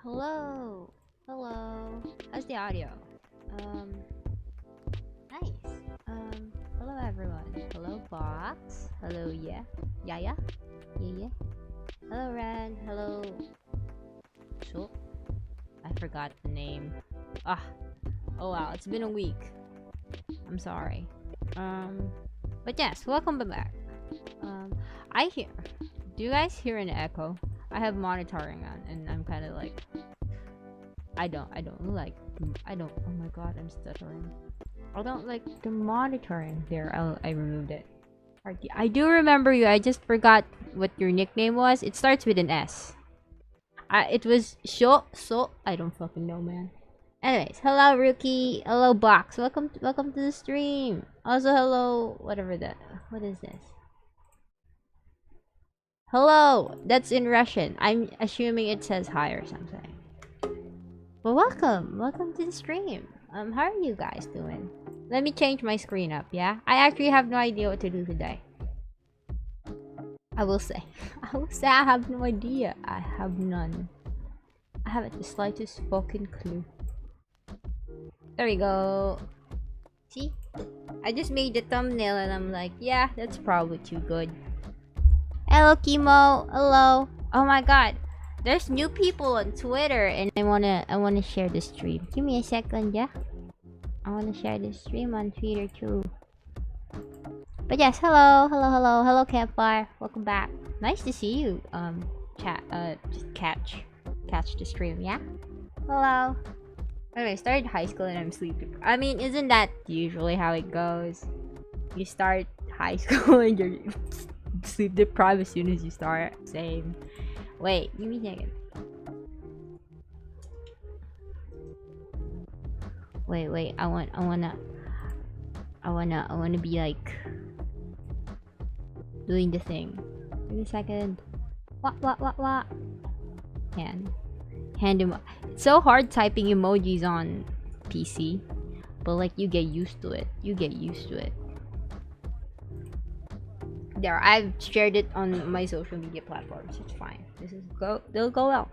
Hello. Hello. How's the audio? Nice. Hello everyone. Hello Box. Hello Yaya. Yeah. Hello Ren. Hello. So, I forgot the name. Oh wow, it's been a week. I'm sorry. But yes, welcome back. I hear. Do you guys hear an echo? I have monitoring on, and I'm kind of like. I don't like. Oh my god, I'm stuttering. I don't like the monitoring. There, I removed it. I do remember you. I just forgot what your nickname was. It starts with an S. It was so. I don't fucking know, man. Anyways, hello Rookie. Hello Box. Welcome to the stream. Also, hello whatever that. What is this? Hello. That's in Russian. I'm assuming it says hi or something. Well, welcome to the stream. How are you guys doing? Let me change my screen up, yeah? I actually have no idea what to do today. I will say I have no idea. I have none. I haven't the slightest fucking clue. There we go. See? I just made the thumbnail and I'm like, yeah, that's probably too good. Hello, Kimo. Hello. Oh my god. There's new people on Twitter and I wanna share the stream. Give me a second, yeah? I wanna share the stream on Twitter too. But yes, hello, Campfire. Welcome back. Nice to see you. Just catch the stream, yeah? Hello. Anyway, I started high school and I'm sleeping. I mean, isn't that usually how it goes? You start high school and you're sleep deprived as soon as you start. Same. Wait, give me a second. Wait, I wanna be like doing the thing. Give me a second. What? Hand him. It's so hard typing emojis on PC, but like you get used to it. There, I've shared it on my social media platforms. It's fine. They'll go well.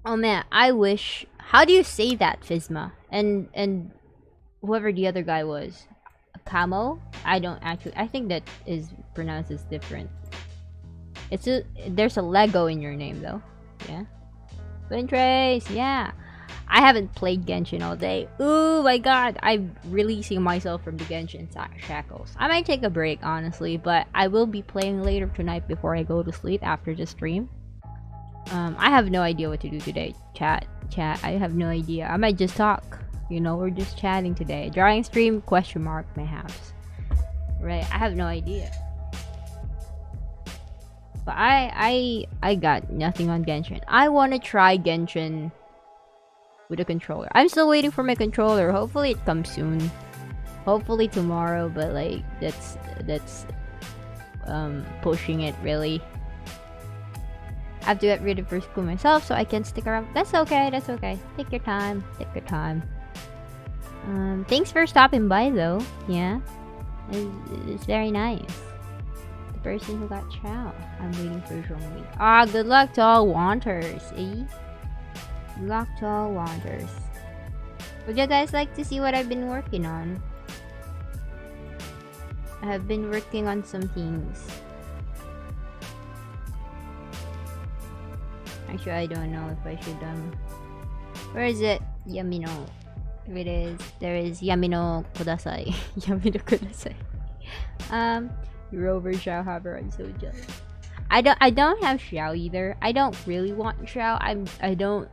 Oh man, I wish. How do you say that, Fizma? And whoever the other guy was, Camo. I don't actually. I think that is pronounced as different. There's a Lego in your name though. Yeah. Trace. Yeah. I haven't played Genshin all day. Ooh my god, I'm releasing myself from the Genshin shackles. I might take a break, honestly, but I will be playing later tonight before I go to sleep after the stream. I have no idea what to do today. Chat. I have no idea. I might just talk. You know, we're just chatting today. Drawing stream? ? Mayhaps. Right? I have no idea. But I got nothing on Genshin. I want to try Genshin with a controller. I'm still waiting for my controller. Hopefully it comes soon. Hopefully tomorrow, but like that's pushing it really. I have to get rid of first school myself so I can stick around. That's okay. Take your time. Thanks for stopping by though. Yeah. It's very nice. The person who got chow. I'm waiting for Jean-Louis. Good luck to all wanters, eh? Luck to all wanders. Would you guys like to see what I've been working on? I have been working on some things. Actually, I don't know if I should where is it? Yamino. Here it is. There is Yamino Kudasai. Yamino Kudasai. Rover Xiao Haber, I'm so jealous. I don't have Xiao either. I don't really want Xiao. I don't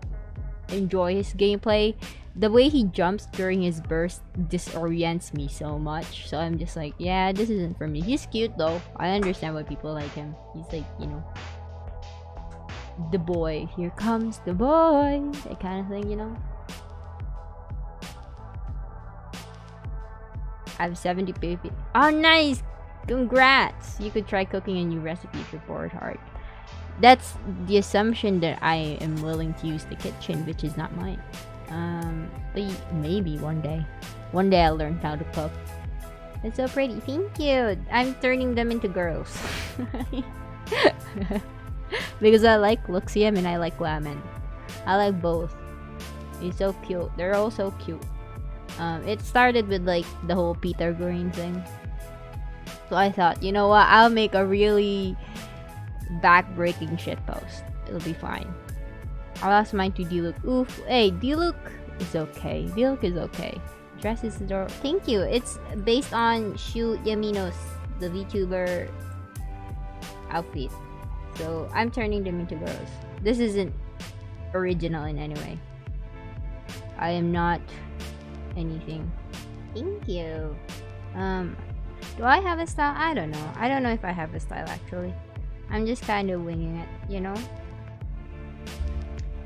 enjoy his gameplay. The way he jumps during his burst disorients me so much, so I'm just like, yeah, this isn't for me. He's cute though. I understand why people like him. He's like, you know, the boy. Here comes the boy, that kind of thing, you know. I have 70 baby. Oh nice, congrats. You could try cooking a new recipe if you're bored hard. That's the assumption that I am willing to use the kitchen, which is not mine. But maybe one day I'll learn how to cook. It's so pretty. Thank you. I'm turning them into girls. because I like Luxium and I like Lemon. I like both. He's so cute. They're all so cute. It started with like the whole Peter Green thing. So I thought, you know what? I'll make a really back-breaking shit post. It'll be fine. I lost mine to D-Look. Oof. Hey, D-Look is okay. D-Look is okay. Dress is adorable. Thank you. It's based on Shu Yamino's, the VTuber outfit. So I'm turning them into girls. This isn't original in any way. I am not anything. Thank you. Do I have a style? I don't know. I don't know if I have a style actually. I'm just kind of winging it, you know?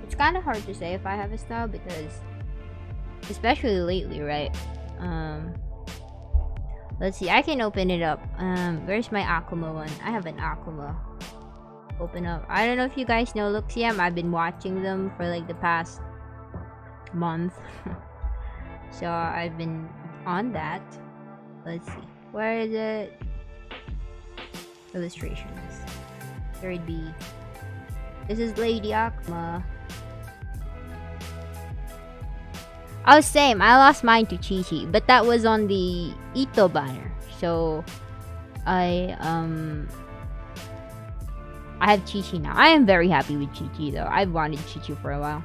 It's kind of hard to say if I have a style because, especially lately, right? Let's see. I can open it up. Where's my Akuma one? I have an Akuma. Open up. I don't know if you guys know Luxiam. I've been watching them for like the past month. So I've been on that. Let's see. Where is it? Illustrations. 3D. This is Lady Akuma. Oh, same. I lost mine to Chi-Chi, but that was on the Ito banner. So I have Chi-Chi now. I am very happy with Chi-Chi though. I've wanted Chi-Chi for a while.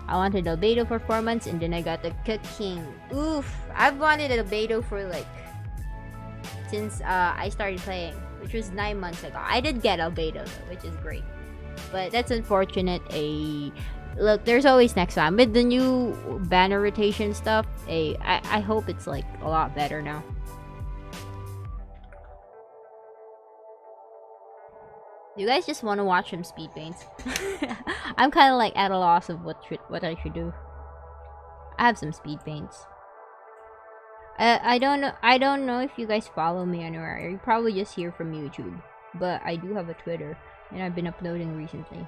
I wanted Albedo for 4 months and then I got the Cooking. Oof. I've wanted Albedo for like since I started playing, which was 9 months ago. I did get Albedo though, which is great. But that's unfortunate. Look, there's always next time. With the new banner rotation stuff, I hope it's like a lot better now. You guys just want to watch some speed paints? I'm kind of like at a loss of what I should do. I have some speed paints. I don't know if you guys follow me anywhere. You probably just hear from YouTube, but I do have a Twitter and I've been uploading recently.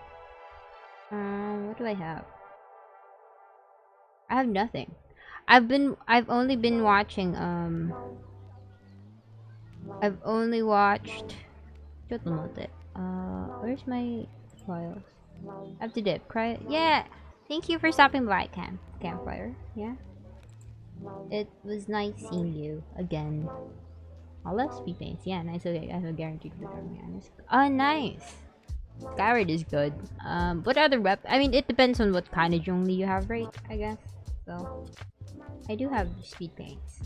What do I have? I have nothing. I've only been watching I've only watched where's my files? Up to dip. Yeah. Thank you for stopping by, Campfire. Yeah. It was nice seeing you again. I love speed paints. Yeah, nice. Okay, I have a guaranteed return. Oh, nice. Skyward is good. What other I mean, it depends on what kind of Zhongli you have, right? I guess. So, I do have speed paints.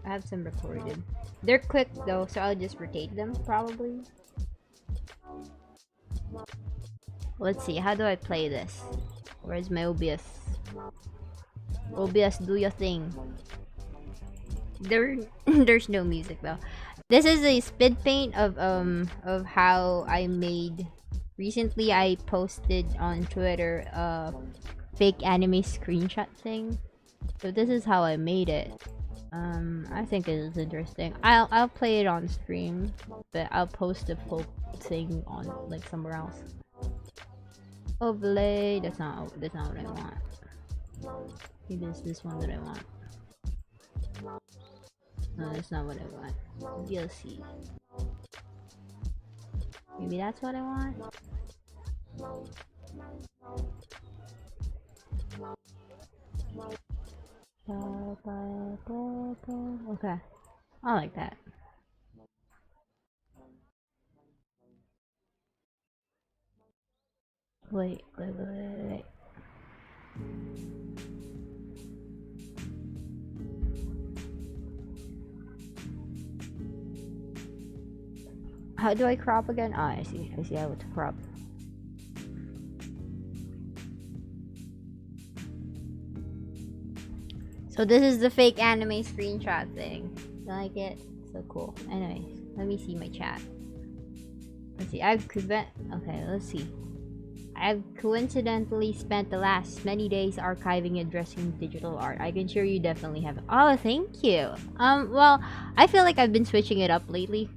I have some recorded. They're quick though, so I'll just rotate them probably. Let's see. How do I play this? Where's my OBS? OBS, do your thing. There's no music though. This is a speed paint of how I made. Recently I posted on Twitter a fake anime screenshot thing. So this is how I made it. I think it is interesting. I'll play it on stream, but I'll post the full thing on like somewhere else. Overlay. That's not what I want. Maybe it's this one that I want. No, that's not what I want. DLC. Maybe that's what I want. Okay. I like that. Wait. How do I crop again? Ah, I see how to crop. So this is the fake anime screenshot thing. You like it? So cool. Anyways, let me see my chat. Let's see. Okay, let's see. I've coincidentally spent the last many days archiving and dressing digital art. I can assure you definitely have. Oh, thank you. Well, I feel like I've been switching it up lately.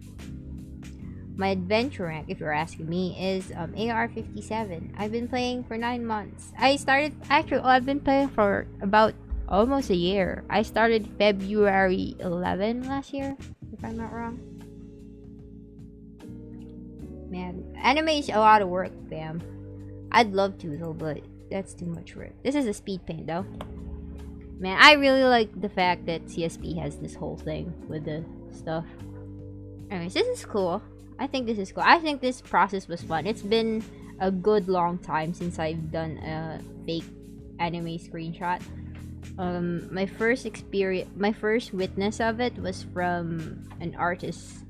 My adventure rank, if you're asking me, is AR-57. I've been playing for 9 months. I've been playing for about almost a year. I started February 11 last year, if I'm not wrong. Man, anime is a lot of work, fam. I'd love to though, but that's too much work. This is a speed paint though. Man, I really like the fact that CSP has this whole thing with the stuff. Anyways, this is cool. I think this is cool. I think this process was fun. It's been a good long time since I've done a fake anime screenshot. My first witness of it was from an artist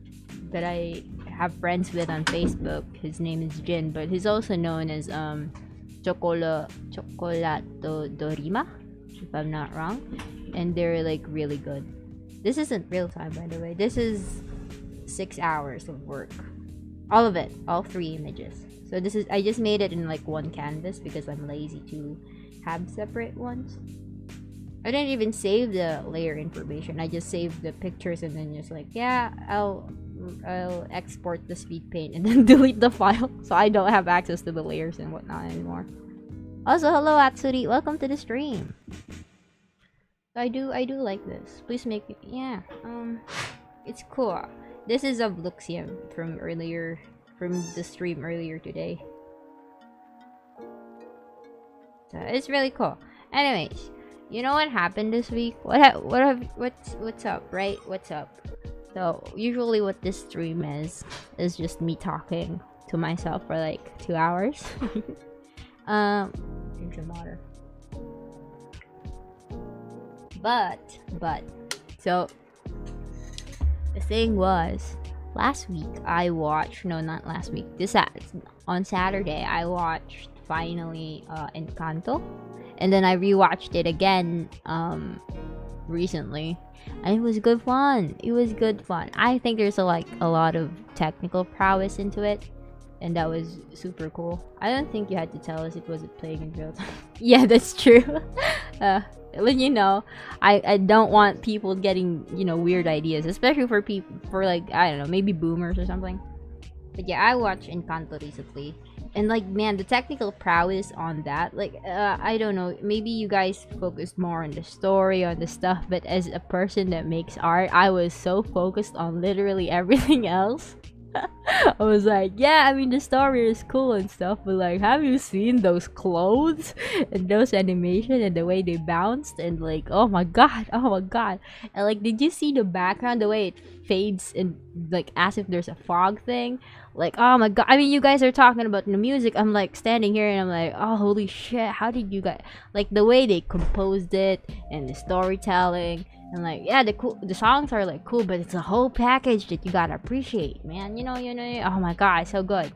that I have friends with on Facebook. His name is Jin, but he's also known as Chocolato Dorima, if I'm not wrong. And they're like really good. This isn't real time, by the way. This is 6 hours of work. All of it, all 3 images. So this is, I just made it in like one canvas because I'm lazy to have separate ones. I didn't even save the layer information. I just saved the pictures and then just like, yeah, I'll export the speed paint and then delete the file so I don't have access to the layers and whatnot anymore. Also, hello Atsuri, welcome to the stream. I do like this. Please make it, yeah. It's cool. This is of Luxium from the stream earlier today. So it's really cool. Anyways, you know what happened this week? What's up, right? What's up? So usually what this stream is just me talking to myself for like 2 hours. Drink some water. But so the thing was, last week I watched, no, not last week, on Saturday I watched finally Encanto, and then I rewatched it again recently, and it was good fun. I think there's a lot of technical prowess into it, and that was super cool. I don't think you had to tell us it wasn't playing in real time. Yeah, that's true. You know, I don't want people getting, you know, weird ideas, especially for people, for like, I don't know, maybe boomers or something. But yeah, I watched Encanto recently, and like, man, the technical prowess on that, like, I don't know, maybe you guys focused more on the story, on the stuff, but as a person that makes art, I was so focused on literally everything else. I was like, yeah, I mean, the story is cool and stuff, but like, have you seen those clothes and those animation and the way they bounced, and like, oh my god, and like, did you see the background, the way it fades and like as if there's a fog thing? Like, oh my god, I mean, you guys are talking about the music, I'm like standing here and I'm like, oh holy shit, how did you guys, like, the way they composed it and the storytelling. And like, yeah, the songs are like cool, but it's a whole package that you gotta appreciate, man. You know. Oh my god, so good.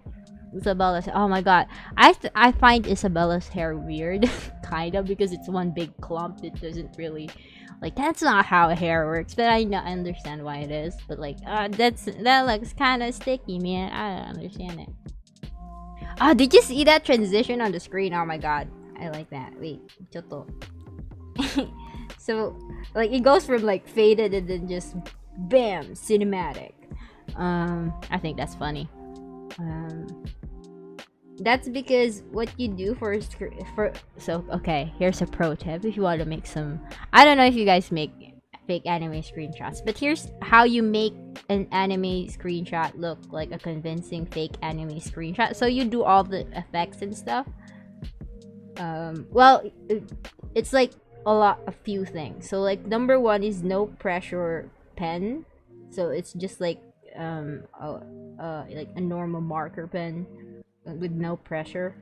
Isabella's, oh my god, I find Isabella's hair weird, kind of, because it's one big clump. It doesn't really, like, that's not how hair works. But I understand why it is. But like, that looks kind of sticky, man. I don't understand it. Oh, did you see that transition on the screen? Oh my god, I like that. Wait, choto. So, like, it goes from like faded and then just bam, cinematic. I think that's funny. That's because what you do so okay, here's a pro tip if you want to make some, I don't know if you guys make fake anime screenshots, but here's how you make an anime screenshot look like a convincing fake anime screenshot. So you do all the effects and stuff. Well, it's like a few things. So like, number one is no pressure pen, so it's just like like a normal marker pen with no pressure.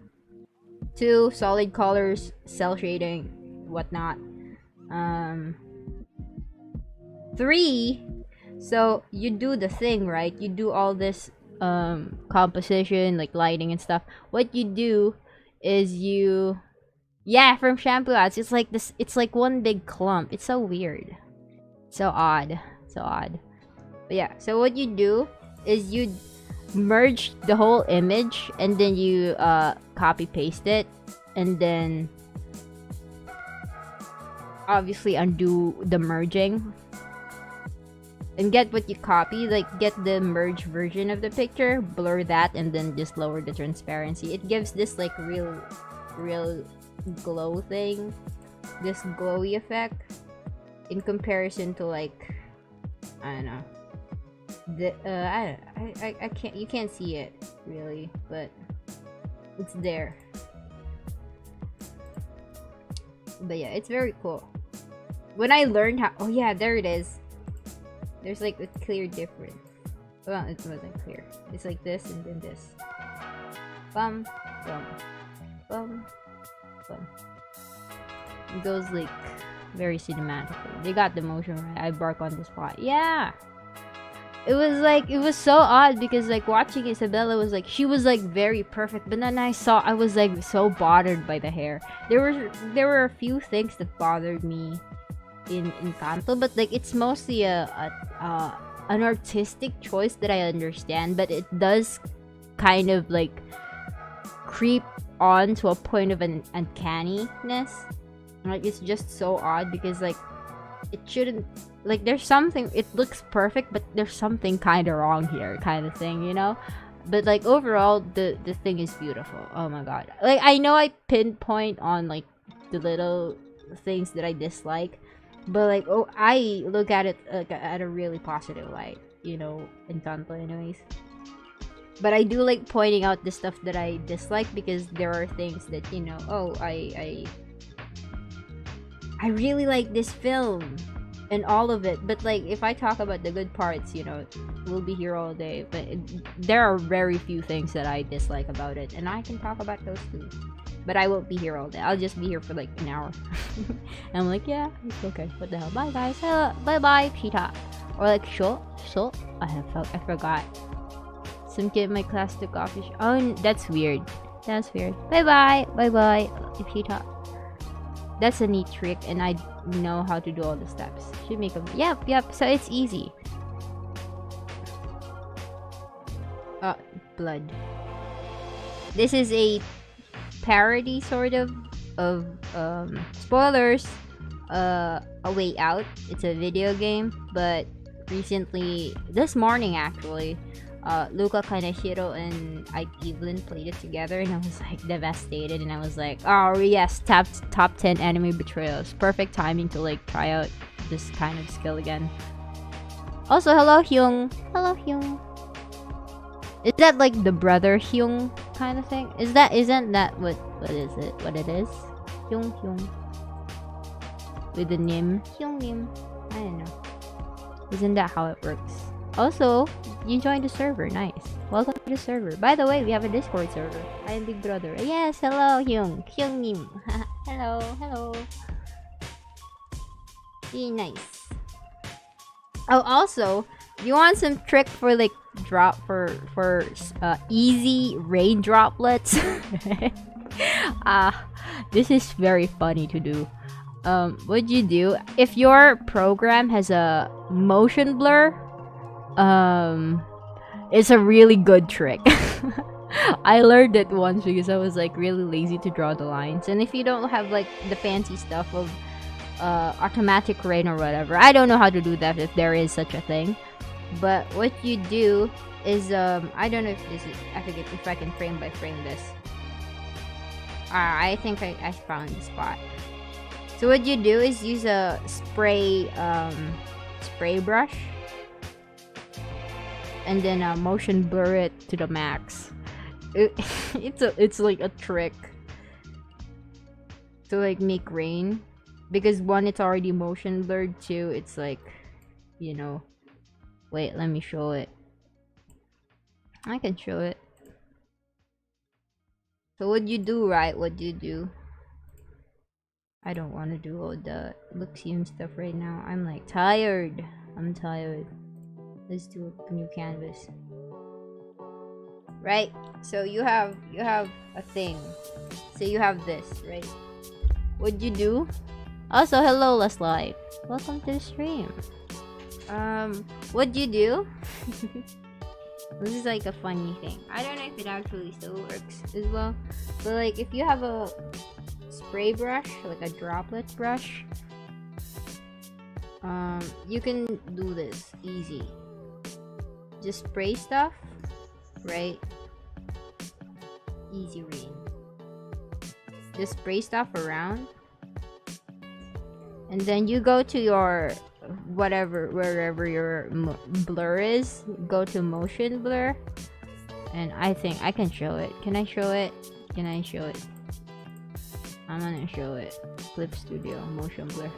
2, solid colors, cell shading, whatnot. 3, so you do the thing, right? You do all this composition, like lighting and stuff. What you do is yeah, from shampoo ads, it's like this, it's like one big clump. It's so weird, so odd. But yeah, so what you do is you merge the whole image and then you copy paste it, and then obviously undo the merging and get what you copy, like get the merged version of the picture, blur that, and then just lower the transparency. It gives this like real glow thing, this glowy effect, in comparison to like, I don't know, I can't, you can't see it really, but it's there. But yeah, it's very cool. When I learned how, oh yeah, there it is. There's like a clear difference. Well, it wasn't clear. It's like this and then this. Bum, bum, bum, bum. It goes like very cinematically. They got the motion right. I bark on the spot. Yeah. It was so odd because like watching Isabella was like, she was like very perfect, but then I was like so bothered by the hair. There were a few things that bothered me in Encanto, but like it's mostly an artistic choice that I understand, but it does kind of like creep on to a point of an uncanniness. Like it's just so odd because like it shouldn't, like there's something, it looks perfect but there's something kind of wrong here kind of thing, you know. But like overall the thing is beautiful. Oh my god, like I know I pinpoint on like the little things that I dislike, but like oh, I look at it at a really positive light, you know, Encanto anyways. But I do like pointing out the stuff that I dislike because there are things that, you know, oh I really like this film and all of it, but like if I talk about the good parts, you know, we'll be here all day. But there are very few things that I dislike about it, and I can talk about those too. But I won't be here all day. I'll just be here for like an hour. And I'm like, yeah, it's okay. What the hell? Bye guys. Bye bye, Pita. Or like, so I forgot. Some kid in my class took off his. Oh, that's weird. That's weird. Bye bye, Pita. That's a neat trick, and I know how to do all the steps. Should make them. Yep. So it's easy. Blood. This is a parody, sort of spoilers. A Way Out. It's a video game, but recently, this morning actually, Luca Kaneshiro and Ike Evelyn played it together, and I was like devastated, and I was like, oh yes, top 10 anime betrayals. Perfect timing to like try out this kind of skill again. Also, hello Hyung. Is that like the brother Hyung kind of thing? Isn't that what it is? Hyung. With the Nim. Hyung Nim. I don't know. Isn't that how it works? Also, you joined the server. Nice. Welcome to the server. By the way, we have a Discord server. I am Big Brother. Yes, hello, Hyung Nim. hello. Be nice. Oh, also, you want some trick for like easy rain droplets? This is very funny to do. What you do if your program has a motion blur? It's a really good trick. I learned it once because I was like really lazy to draw the lines, and if you don't have like the fancy stuff of automatic rain or whatever, I don't know how to do that if there is such a thing. But what you do is I don't know if this is, I forget if I can frame by frame this. I think I found the spot. So what you do is use a spray brush, and then motion blur it to the max. It's like a trick to like make rain, because one, it's already motion blurred, two, it's like, you know, wait, let me show it. I can show it. So what you do, right? What you do? I don't want to do all the looksy and stuff right now. I'm like tired. I'm tired. Let's do a new canvas. Right? So you have a thing. So you have this, right? What you do? Also, hello, Last Live. Welcome to the stream. What you do? This is like a funny thing. I don't know if it actually still works as well. But like if you have a spray brush, like a droplet brush, you can do this easy. Just spray stuff, right? Easy rain. Just spray stuff around, and then you go to your whatever, wherever your blur is, go to motion blur, and I think I can show it. Can I show it? Can I show it? I'm gonna show it. Clip Studio motion blur.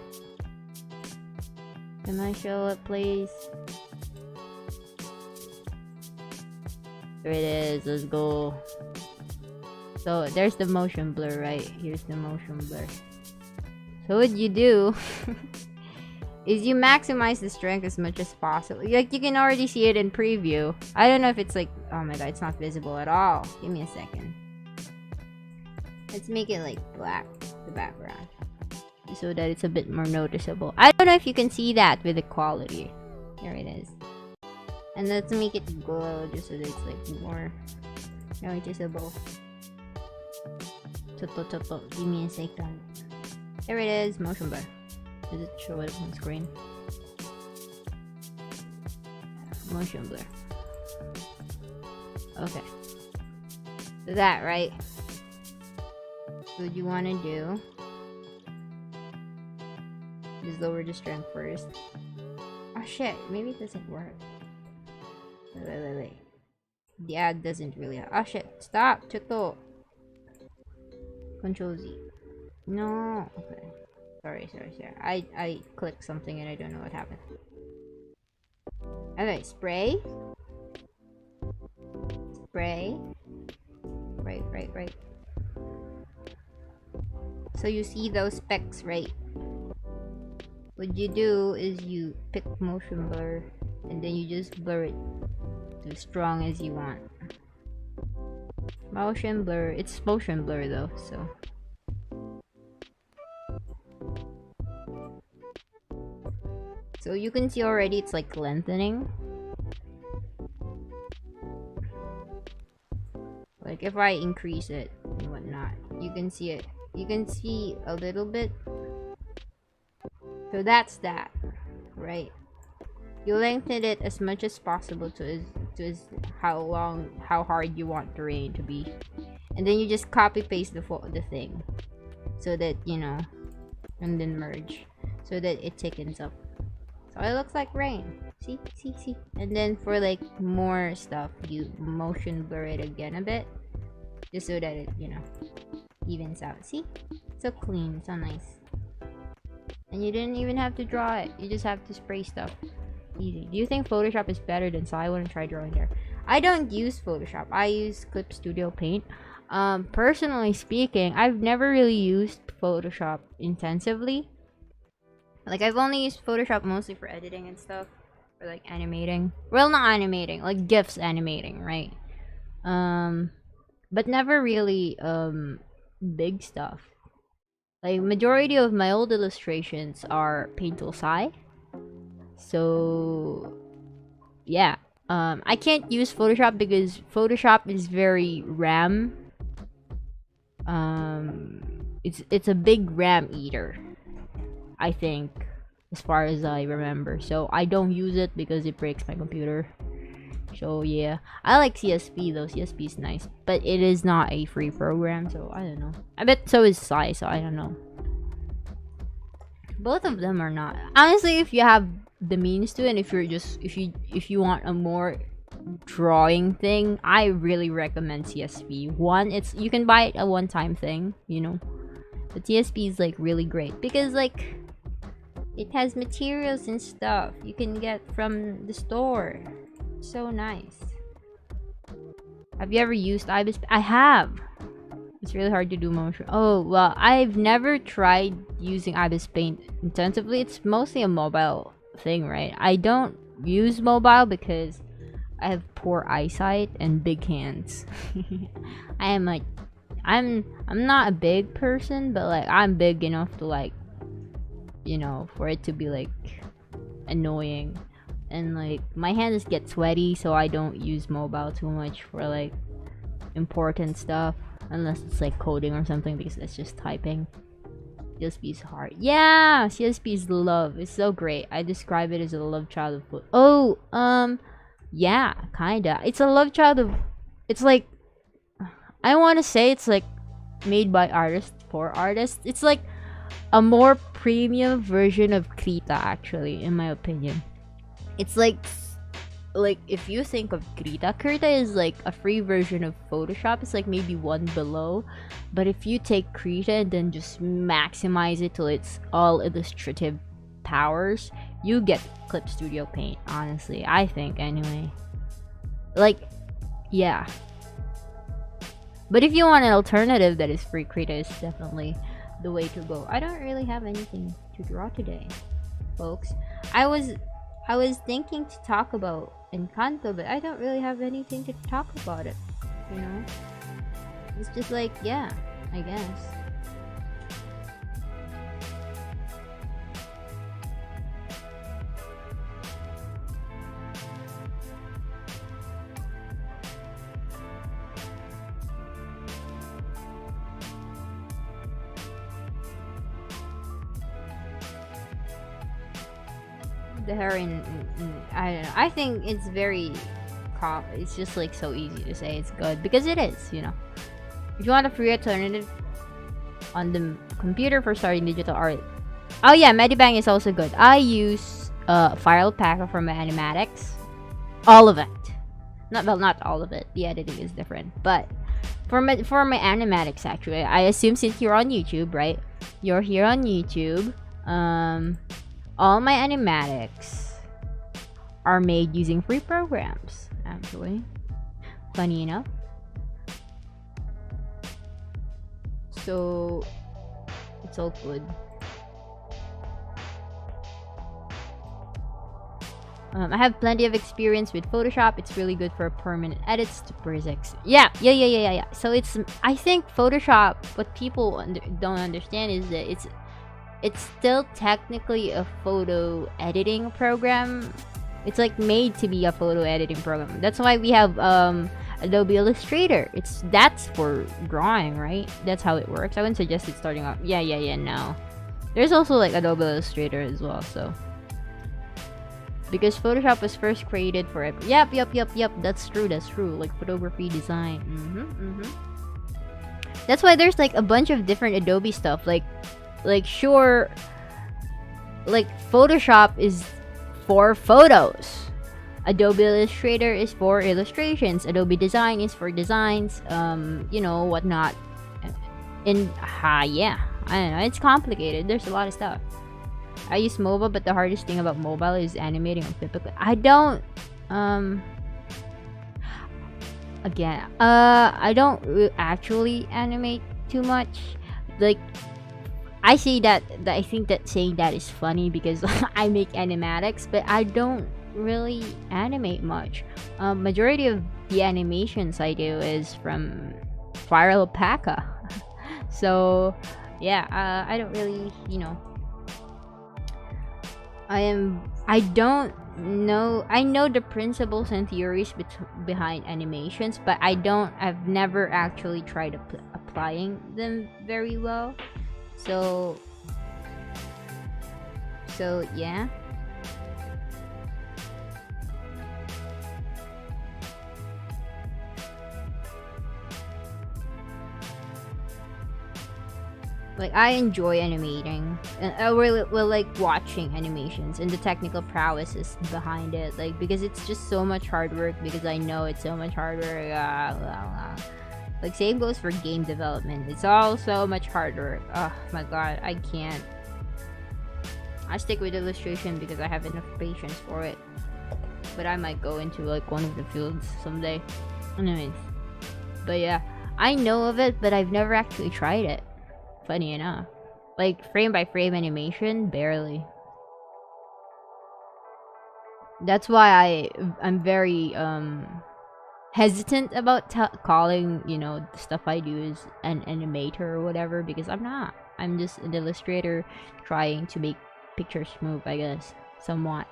Can I show it, please? There it is. Let's go. So there's the motion blur, right? Here's the motion blur. So what you do is you maximize the strength as much as possible. Like, you can already see it in preview. I don't know if it's like, oh my god, it's not visible at all. Give me a second. Let's make it like black, the background, so that it's a bit more noticeable. I don't know if you can see that with the quality. Here it is. And let's make it glow just so that it's like more noticeable. Give me a second. There it is, motion blur. Does it show it on screen? Motion blur. Okay. So that, right? So what you want to do is lower the strength first. Oh shit, maybe it doesn't work. Wait. The ad doesn't really have. Oh shit, stop! Choto! Control Z. No! Okay. Sorry. I clicked something and I don't know what happened. Okay, spray. Spray. Right. So you see those specks, right? What you do is you pick motion blur and then you just blur it to as strong as you want. Motion blur. It's motion blur though, so. So you can see already it's like lengthening. Like if I increase it and whatnot, you can see it. You can see a little bit. So that's that, right? You lengthen it as much as possible to how hard you want the rain to be, and then you just copy paste the thing, so that you know, and then merge, so that it thickens up. So it looks like rain. See? And then for like more stuff, you motion blur it again a bit, just so that it, you know, evens out. See? So clean, so nice. And you didn't even have to draw it. You just have to spray stuff. Easy. Do you think Photoshop is better than I wouldn't try drawing there? I don't use Photoshop. I use Clip Studio Paint. Personally speaking, I've never really used Photoshop intensively. Like, I've only used Photoshop mostly for editing and stuff. For like animating. Well, not animating, like GIFs animating, right? But never really big stuff. Like, majority of my old illustrations are Paint Tool SI. So yeah, I can't use Photoshop because Photoshop is very RAM. It's a big RAM eater, I think, as far as I remember. So I don't use it because it breaks my computer. So yeah, I like CSP though. CSP is nice, but it is not a free program, so I don't know. I bet so is Sai, so I don't know. Both of them are not. Honestly, if you have the means to, and if you want a more drawing thing, I really recommend CSP. One, it's, you can buy it a one-time thing, you know, but CSP is like really great because like it has materials and stuff you can get from the store. So nice. Have you ever used IBIS? I have. It's really hard to do motion. Oh, well, I've never tried using IBIS Paint intensively. It's mostly a mobile thing, right? I don't use mobile because I have poor eyesight and big hands. I'm not a big person, but like I'm big enough to, like, you know, for it to be like annoying. And like my hands get sweaty, so I don't use mobile too much for like important stuff, unless it's like coding or something, because that's just typing. CSP is hard. Yeah, CSP is love. It's so great. I describe it as a love child of foot. Oh, yeah, kinda. It's a love child of. It's like, I want to say it's like made by artists for artists. It's like a more premium version of Krita, actually, in my opinion. It's like if you think of Krita is like a free version of Photoshop. It's like maybe one below. But if you take Krita and then just maximize it till it's all illustrative powers, you get Clip Studio Paint, honestly. I think, anyway. Like, yeah. But if you want an alternative that is free, Krita is definitely the way to go. I don't really have anything to draw today, folks. I was thinking to talk about Encanto, but I don't really have anything to talk about it, you know? It's just like, yeah, I guess. The hair I don't know. I think it's very it's just like so easy to say it's good because it is, you know. If you want a free alternative on the computer for starting digital art, oh yeah, Medibang is also good. I use File Packer for my animatics, all of it. Not all of it. The editing is different, but for my animatics, actually, I assume since you're on YouTube, right? You're here on YouTube. All my animatics are made using free programs, actually. Funny enough. So, it's all good. I have plenty of experience with Photoshop. It's really good for permanent edits to projects. Yeah. So it's, I think Photoshop, what people don't understand is that it's still technically a photo editing program. It's like made to be a photo editing program. That's why we have Adobe Illustrator. That's for drawing, right? That's how it works. I wouldn't suggest it starting off. Yeah, no. There's also like Adobe Illustrator as well, so. Because Photoshop was first created for it. Yep. That's true. Like photography, design. That's why there's like a bunch of different Adobe stuff. Like sure, like Photoshop is for photos, Adobe Illustrator is for illustrations, Adobe Design is for designs, you know, whatnot. And yeah, I don't know, it's complicated. There's a lot of stuff. I use mobile, but the hardest thing about mobile is animating on flip. I don't I don't actually animate too much. Like, I say that I think that saying that is funny because I make animatics, but I don't really animate much. Majority of the animations I do is from File Packer. So yeah, I don't really, you know, I don't know. I know the principles and theories behind animations, but I've never actually tried applying them very well. So yeah. Like, I enjoy animating, and I really like watching animations and the technical prowesses behind it, like, because it's just so much hard work, because I know it's so much hard work. Like, same goes for game development. It's all so much hard work. Oh my god, I can't. I stick with illustration because I have enough patience for it, but I might go into like one of the fields someday. Anyways, but yeah, I know of it, but I've never actually tried it. Funny enough, like frame by frame animation, barely. That's why I'm very hesitant about calling, you know, the stuff I do is an animator or whatever, because I'm not. I'm just an illustrator trying to make pictures move, I guess, somewhat.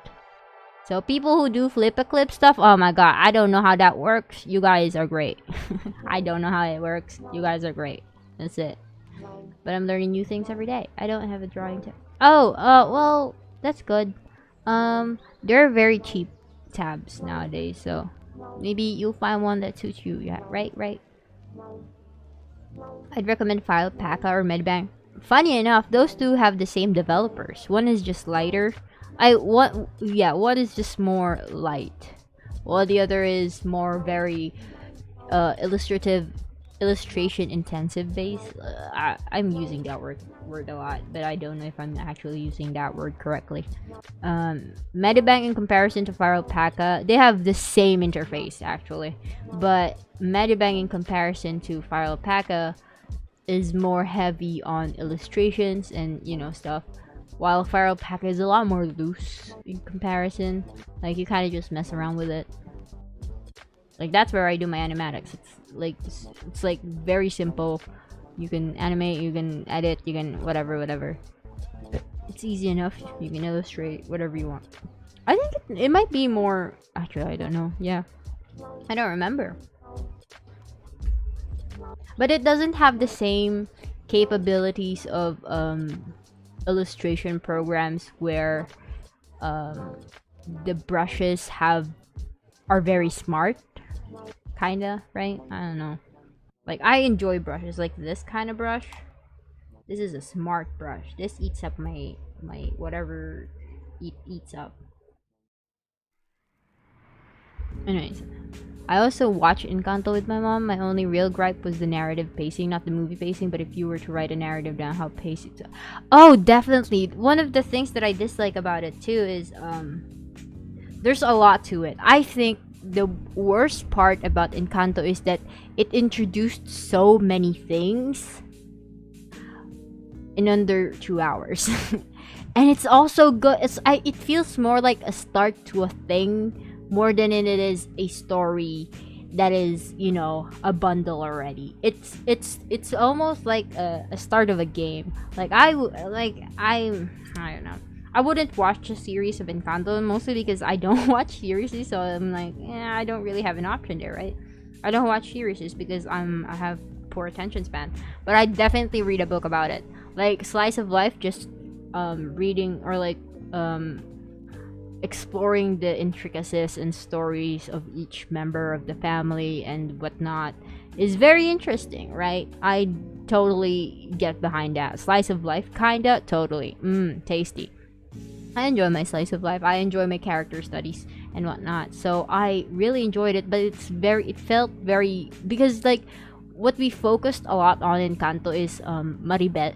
So people who do flip-a-clip stuff, oh my god, I don't know how that works. You guys are great. I don't know how it works. You guys are great. That's it. But I'm learning new things every day. I don't have a drawing tab. Oh, well, that's good. They're very cheap tabs nowadays, so maybe you'll find one that suits you. Yeah, right. I'd recommend File Packer or Medbank. funny enough, those two have the same developers. One is just lighter. One is just more light, while the other is more very illustration intensive base. I'm using that word a lot, but I don't know if I'm actually using that word correctly. Medibank, in comparison to Fire Alpaca, they have the same interface actually, but Medibank in comparison to Fire Alpaca is more heavy on illustrations and stuff, while Fire Alpaca is a lot more loose in comparison. Like, you kind of just mess around with it. Like, that's where I do my animatics. It's like very simple. You can animate, you can edit, you can whatever. It's easy enough. You can illustrate whatever you want. I think it might be more. Actually, I don't know. Yeah, I don't remember. But it doesn't have the same capabilities of illustration programs where the brushes are very smart, kinda, right? I don't know. Like, I enjoy brushes like this kind of brush. This is a smart brush. This eats up my whatever eats up. Anyways, I also watch Encanto with my mom. My only real gripe was the narrative pacing, not the movie pacing, but if you were to write a narrative down, how pacing. Oh, definitely. One of the things that I dislike about it too is there's a lot to it. I think the worst part about Encanto is that it introduced so many things in under 2 hours. And it's also good. It feels more like a start to a thing more than it is a story that is, a bundle already. It's almost like a start of a game. I don't know. I wouldn't watch a series of Encanto, mostly because I don't watch series, so I'm like, I don't really have an option there, right? I don't watch series because I have poor attention span. But I definitely read a book about it. Like Slice of Life, just reading or exploring the intricacies and stories of each member of the family and whatnot is very interesting, right? I totally get behind that. Slice of Life, kinda, totally. Tasty. I enjoy my slice of life. I enjoy my character studies and whatnot. So I really enjoyed it, but it felt very, because like what we focused a lot on in Encanto is Mirabel,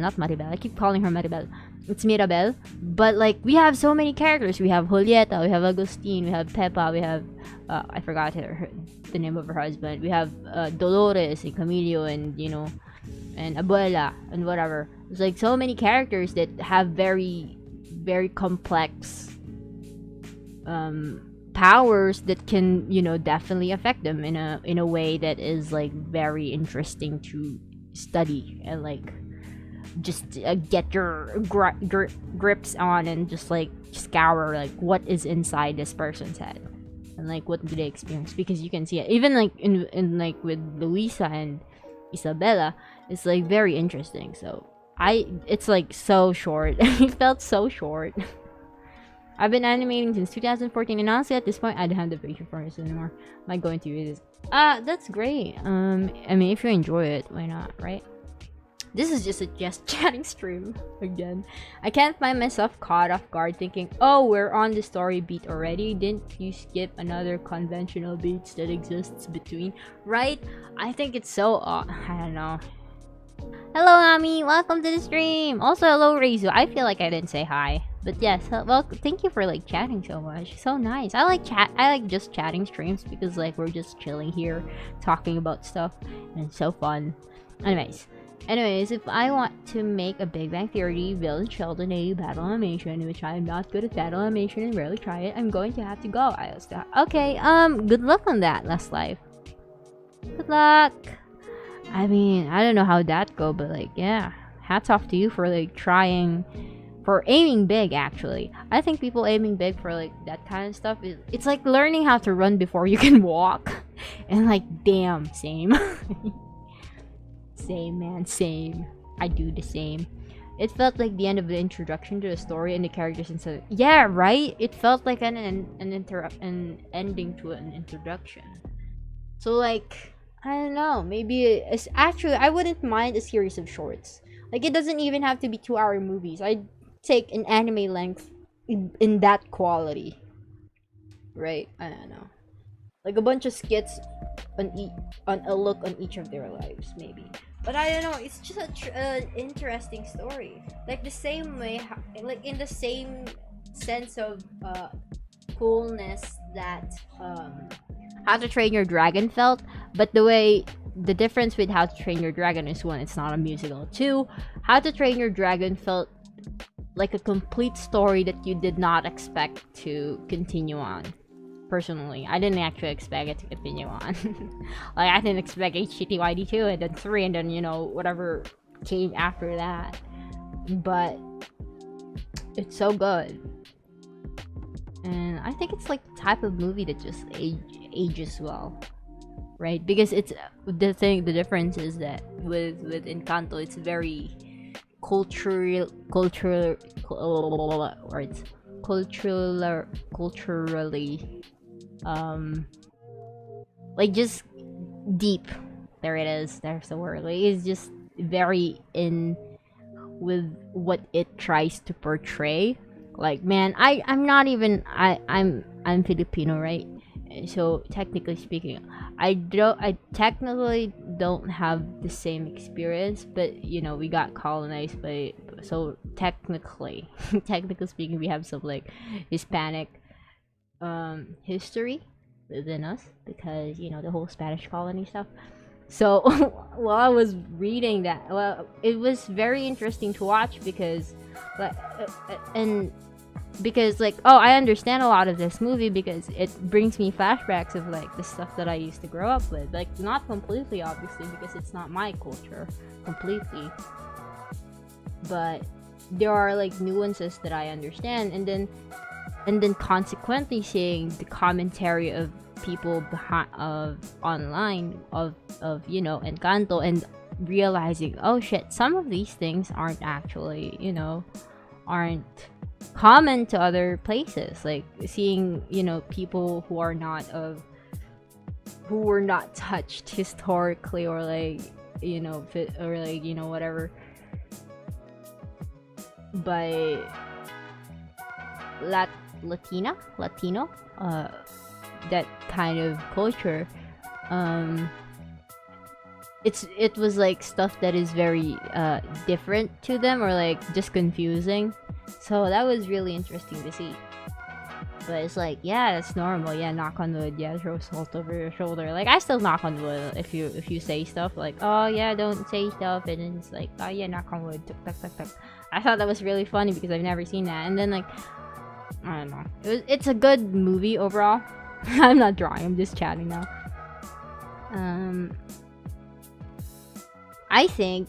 not Maribel. I keep calling her Maribel. It's Mirabel, but like we have so many characters. We have Julieta, we have Agustin, we have Peppa, we have I forgot the name of her husband. We have Dolores and Camilo and and Abuela and whatever. It's like so many characters that have very very complex powers that can definitely affect them in a way that is like very interesting to study and like just get your grips on and just like scour like what is inside this person's head and like what do they experience, because you can see it even like in like with Luisa and Isabella. It's like very interesting. So it's like so short. It felt so short. I've been animating since 2014, and honestly, at this point, I don't have the patience for this anymore. Am I going to use this? That's great. I mean, if you enjoy it, why not, right? This is just a chatting stream again. I can't find myself caught off guard thinking, oh, we're on the story beat already. Didn't you skip another conventional beats that exists between? Right? I think it's so I don't know. Hello, Ami. Welcome to the stream. Also, hello, Reizu. I feel like I didn't say hi. But yes, well, thank you for like chatting so much. So nice. I like just chatting streams because like we're just chilling here, talking about stuff, and it's so fun. Anyways, if I want to make a Big Bang Theory Villain Sheldon a battle animation, which I am not good at battle animation and rarely try it, I'm going to have to go. Okay, good luck on that, Last Life. Good luck. I mean, I don't know how that go, but like, yeah, hats off to you for like aiming big. Actually, I think people aiming big for like that kind of stuff it's like learning how to run before you can walk, and like, damn, same. Same, man, same. I do the same. It felt like the end of the introduction to the story and the characters instead. Yeah, right. It felt like an ending to an introduction. So like, I don't know. Maybe it's actually I wouldn't mind a series of shorts. Like, it doesn't even have to be 2-hour movies. I'd take an anime length in that quality, right? I don't know, like a bunch of skits on a look on each of their lives, maybe. But I don't know. It's just an interesting story. Like the same way, like in the same sense of coolness that How to Train Your Dragon felt, but the difference with How to Train Your Dragon is, one, it's not a musical. Two, How to Train Your Dragon felt like a complete story that you did not expect to continue on. Personally, I didn't actually expect it to continue on. Like, I didn't expect HTTYD 2 and then 3 and then, you know, whatever came after that. But it's so good. And I think it's like the type of movie that just ages well. Right? Because it's the difference is that with Encanto, it's very culturally like just deep. There it is, there's the word. Like, it's just very in with what it tries to portray. Like, man, I'm Filipino, right? So technically speaking, I technically don't have the same experience, but you know, we got colonized by, so technically speaking, we have some like Hispanic history within us, because you know, the whole Spanish colony stuff. So while I was reading that, well, it was very interesting to watch because like, oh, I understand a lot of this movie because it brings me flashbacks of like the stuff that I used to grow up with. Like, not completely, obviously, because it's not my culture completely, but there are like nuances that I understand, and then consequently seeing the commentary of people behind online of you know, Encanto, and realizing, oh shit, some of these things aren't actually, you know, aren't common to other places. Like seeing, you know, people who were not touched historically, or like, you know, or like, you know, whatever, by Latino that kind of culture. It was like stuff that is very different to them, or like just confusing. So that was really interesting to see. But it's like, yeah, it's normal. Yeah, knock on wood. Yeah, throw salt over your shoulder. Like, I still knock on wood if you say stuff like, oh yeah, don't say stuff, and then it's like, oh yeah, knock on wood. Tuk, tuk, tuk, tuk. I thought that was really funny because I've never seen that. And then like, I don't know. It's a good movie overall. I'm not drawing. I'm just chatting now. I think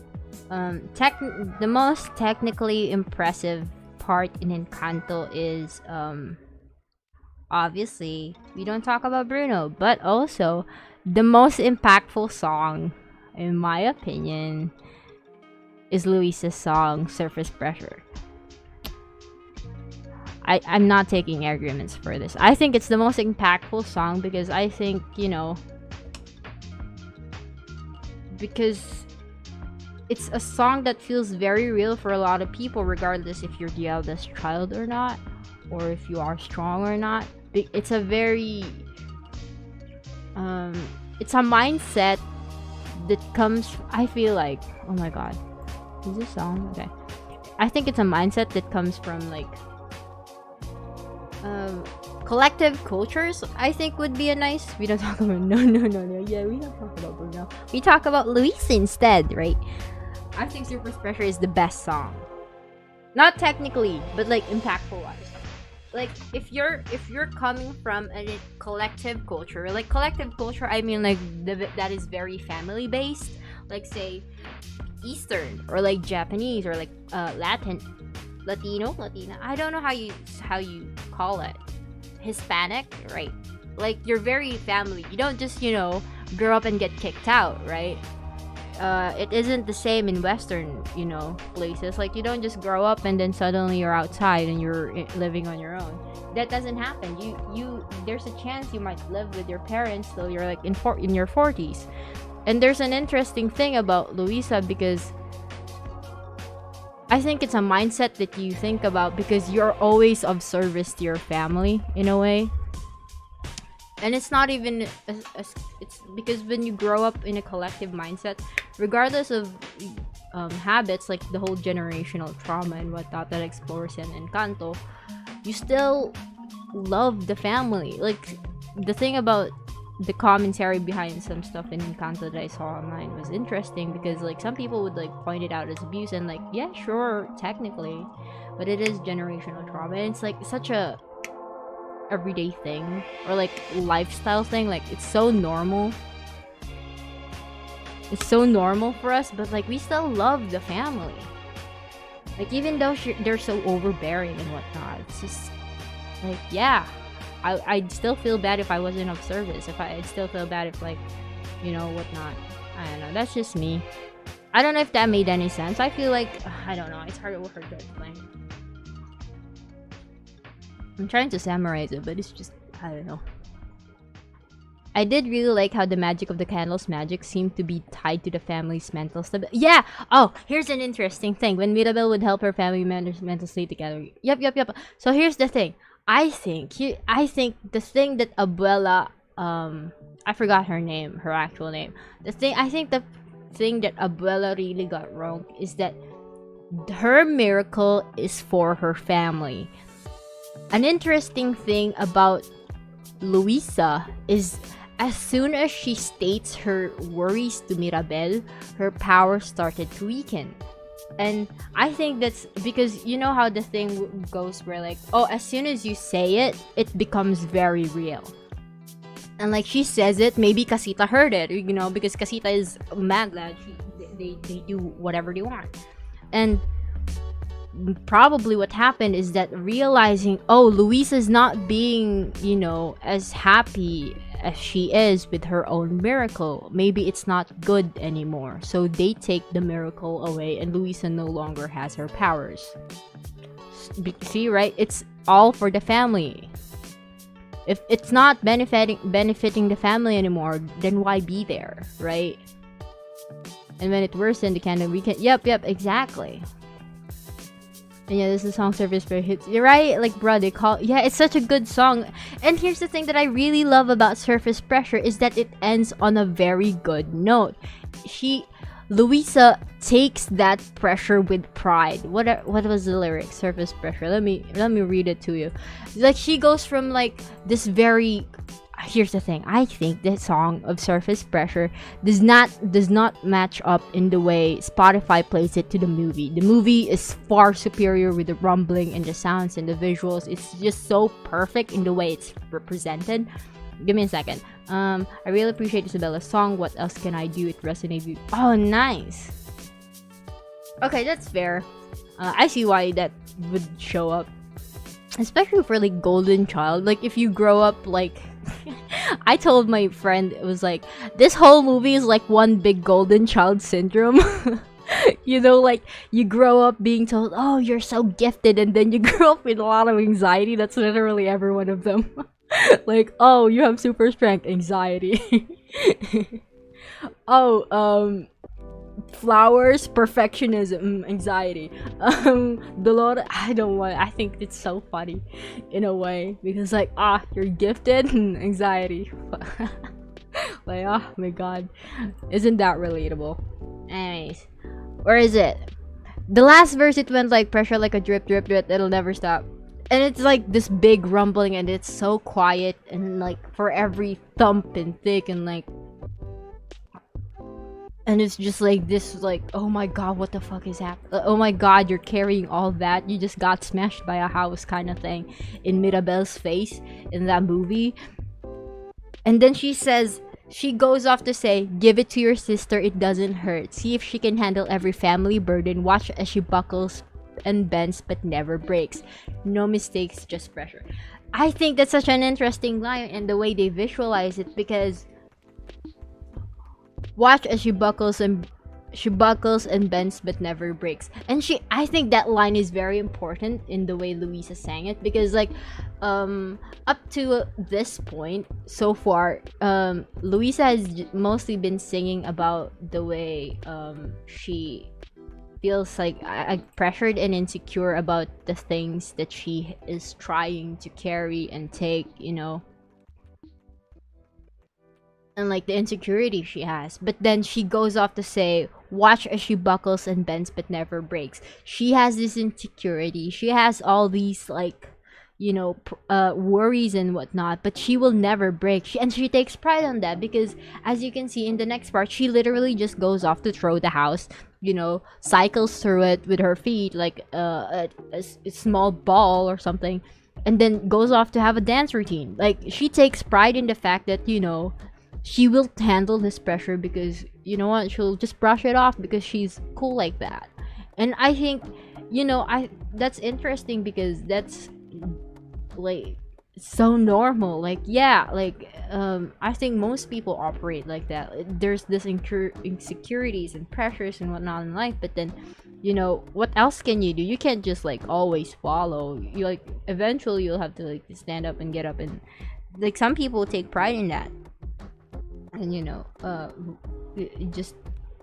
the most technically impressive part in Encanto is obviously we don't talk about Bruno, but also the most impactful song, in my opinion, is Luisa's song Surface Pressure. I'm not taking arguments for this. I think it's the most impactful song because I think, you know, because it's a song that feels very real for a lot of people, regardless if you're the eldest child or not, or if you are strong or not. It's a very it's a mindset that comes, I feel like, oh my god, is this song? Okay, I think it's a mindset that comes from like collective cultures. I think would be a nice, we don't talk about no, yeah, we don't talk about Bruno, we talk about Luisa instead, right? I think Super Pressure is the best song, not technically, but like impactful wise. Like if you're coming from a collective culture, like collective culture, I mean like that is very family based, like say Eastern, or like Japanese, or like Latino, I don't know how you call it, Hispanic, right? Like you're very family. You don't just, you know, grow up and get kicked out, right? It isn't the same in Western, you know, places. Like you don't just grow up and then suddenly you're outside and you're living on your own. That doesn't happen. You there's a chance you might live with your parents till you're like in your 40s. And there's an interesting thing about Luisa because I think it's a mindset that you think about because you're always of service to your family in a way. And it's not even it's because when you grow up in a collective mindset, regardless of habits like the whole generational trauma and whatnot that explores in Encanto, you still love the family. Like, the thing about the commentary behind some stuff in Encanto that I saw online was interesting because like some people would like point it out as abuse and like, yeah, sure, technically, but it is generational trauma, and it's like such a everyday thing or like lifestyle thing. Like, it's so normal for us, but like we still love the family, like even though they're so overbearing and whatnot. It's just like, yeah, I'd still feel bad if I wasn't of service. I'd still feel bad if, like, you know, whatnot. I don't know. That's just me. I don't know if that made any sense. I feel like, I don't know. It's hard to explain. I'm trying to summarize it, but it's just, I don't know. I did really like how the magic of the candle's magic seemed to be tied to the family's mental stability. Yeah! Oh, here's an interesting thing. When Mirabel would help her family members mental state together. Yep. So here's the thing. I think the thing that Abuela, I forgot her actual name. The thing that Abuela really got wrong is that her miracle is for her family. An interesting thing about Luisa is as soon as she states her worries to Mirabel, her power started to weaken. And I think that's because you know how the thing goes where like, oh, as soon as you say it, it becomes very real. And like she says it, maybe Casita heard it, you know, because Casita is mad lad. They do whatever they want. And probably what happened is that realizing, oh, Luisa's not being, you know, as happy as she is with her own miracle. Maybe it's not good anymore. So they take the miracle away and Luisa no longer has her powers. See, right? It's all for the family. If it's not benefiting the family anymore, then why be there, right? And when it worsened, the candle weekend. Yep, exactly. And yeah, this is a song service for hits. You're right, like, bro, they call... Yeah, it's such a good song. And here's the thing that I really love about Surface Pressure is that it ends on a very good note. Luisa takes that pressure with pride. What was the lyric? Surface Pressure. Let me read it to you. Like, she goes from, like, this very... Here's the thing. I think the song of Surface Pressure does not match up in the way Spotify plays it to the movie. The movie is far superior with the rumbling and the sounds and the visuals. It's just so perfect in the way it's represented. Give me a second. I really appreciate Isabella's song. What else can I do? It resonates with... Oh, nice. Okay, that's fair. I see why that would show up. Especially for, like, Golden Child. Like, if you grow up, like... I told my friend, it was like, this whole movie is like one big Golden Child syndrome. You know, like, you grow up being told, oh, you're so gifted, and then you grow up with a lot of anxiety. That's literally every one of them. Like, oh, you have super strength, anxiety. Oh, flowers, perfectionism, anxiety. Dolores, I think it's so funny in a way because like, you're gifted, anxiety. Like, oh my god, isn't that relatable? Anyways, where is it? The last verse, it went like pressure like a drip, drip, drip, it'll never stop. And it's like this big rumbling and it's so quiet and like for every thump and thick and like, and it's just like this, like, oh my god, what the fuck is happening? Oh my god, you're carrying all that. You just got smashed by a house kind of thing in Mirabel's face in that movie. And then she goes off to say, give it to your sister, it doesn't hurt. See if she can handle every family burden. Watch as she buckles and bends but never breaks. No mistakes, just pressure. I think that's such an interesting line and the way they visualize it because... Watch as she buckles and bends but never breaks. And I think that line is very important in the way Luisa sang it because like up to this point so far, Luisa has mostly been singing about the way she feels like pressured and insecure about the things that she is trying to carry and take, you know, and like the insecurity she has. But then she goes off to say, watch as she buckles and bends but never breaks. She has this insecurity, she has all these like, you know, worries and whatnot, but she will never break. And she takes pride on that, because as you can see in the next part, she literally just goes off to throw the house, you know, cycles through it with her feet like a small ball or something, and then goes off to have a dance routine. Like, she takes pride in the fact that, you know, she will handle this pressure because, you know what, she'll just brush it off because she's cool like that. And I think, you know, that's interesting, because that's like so normal. Like, yeah, like I think most people operate like that. There's this insecurities and pressures and whatnot in life, but then, you know, what else can you do? You can't just like always follow. You like, eventually you'll have to like stand up and get up, and like some people take pride in that. And you know, just,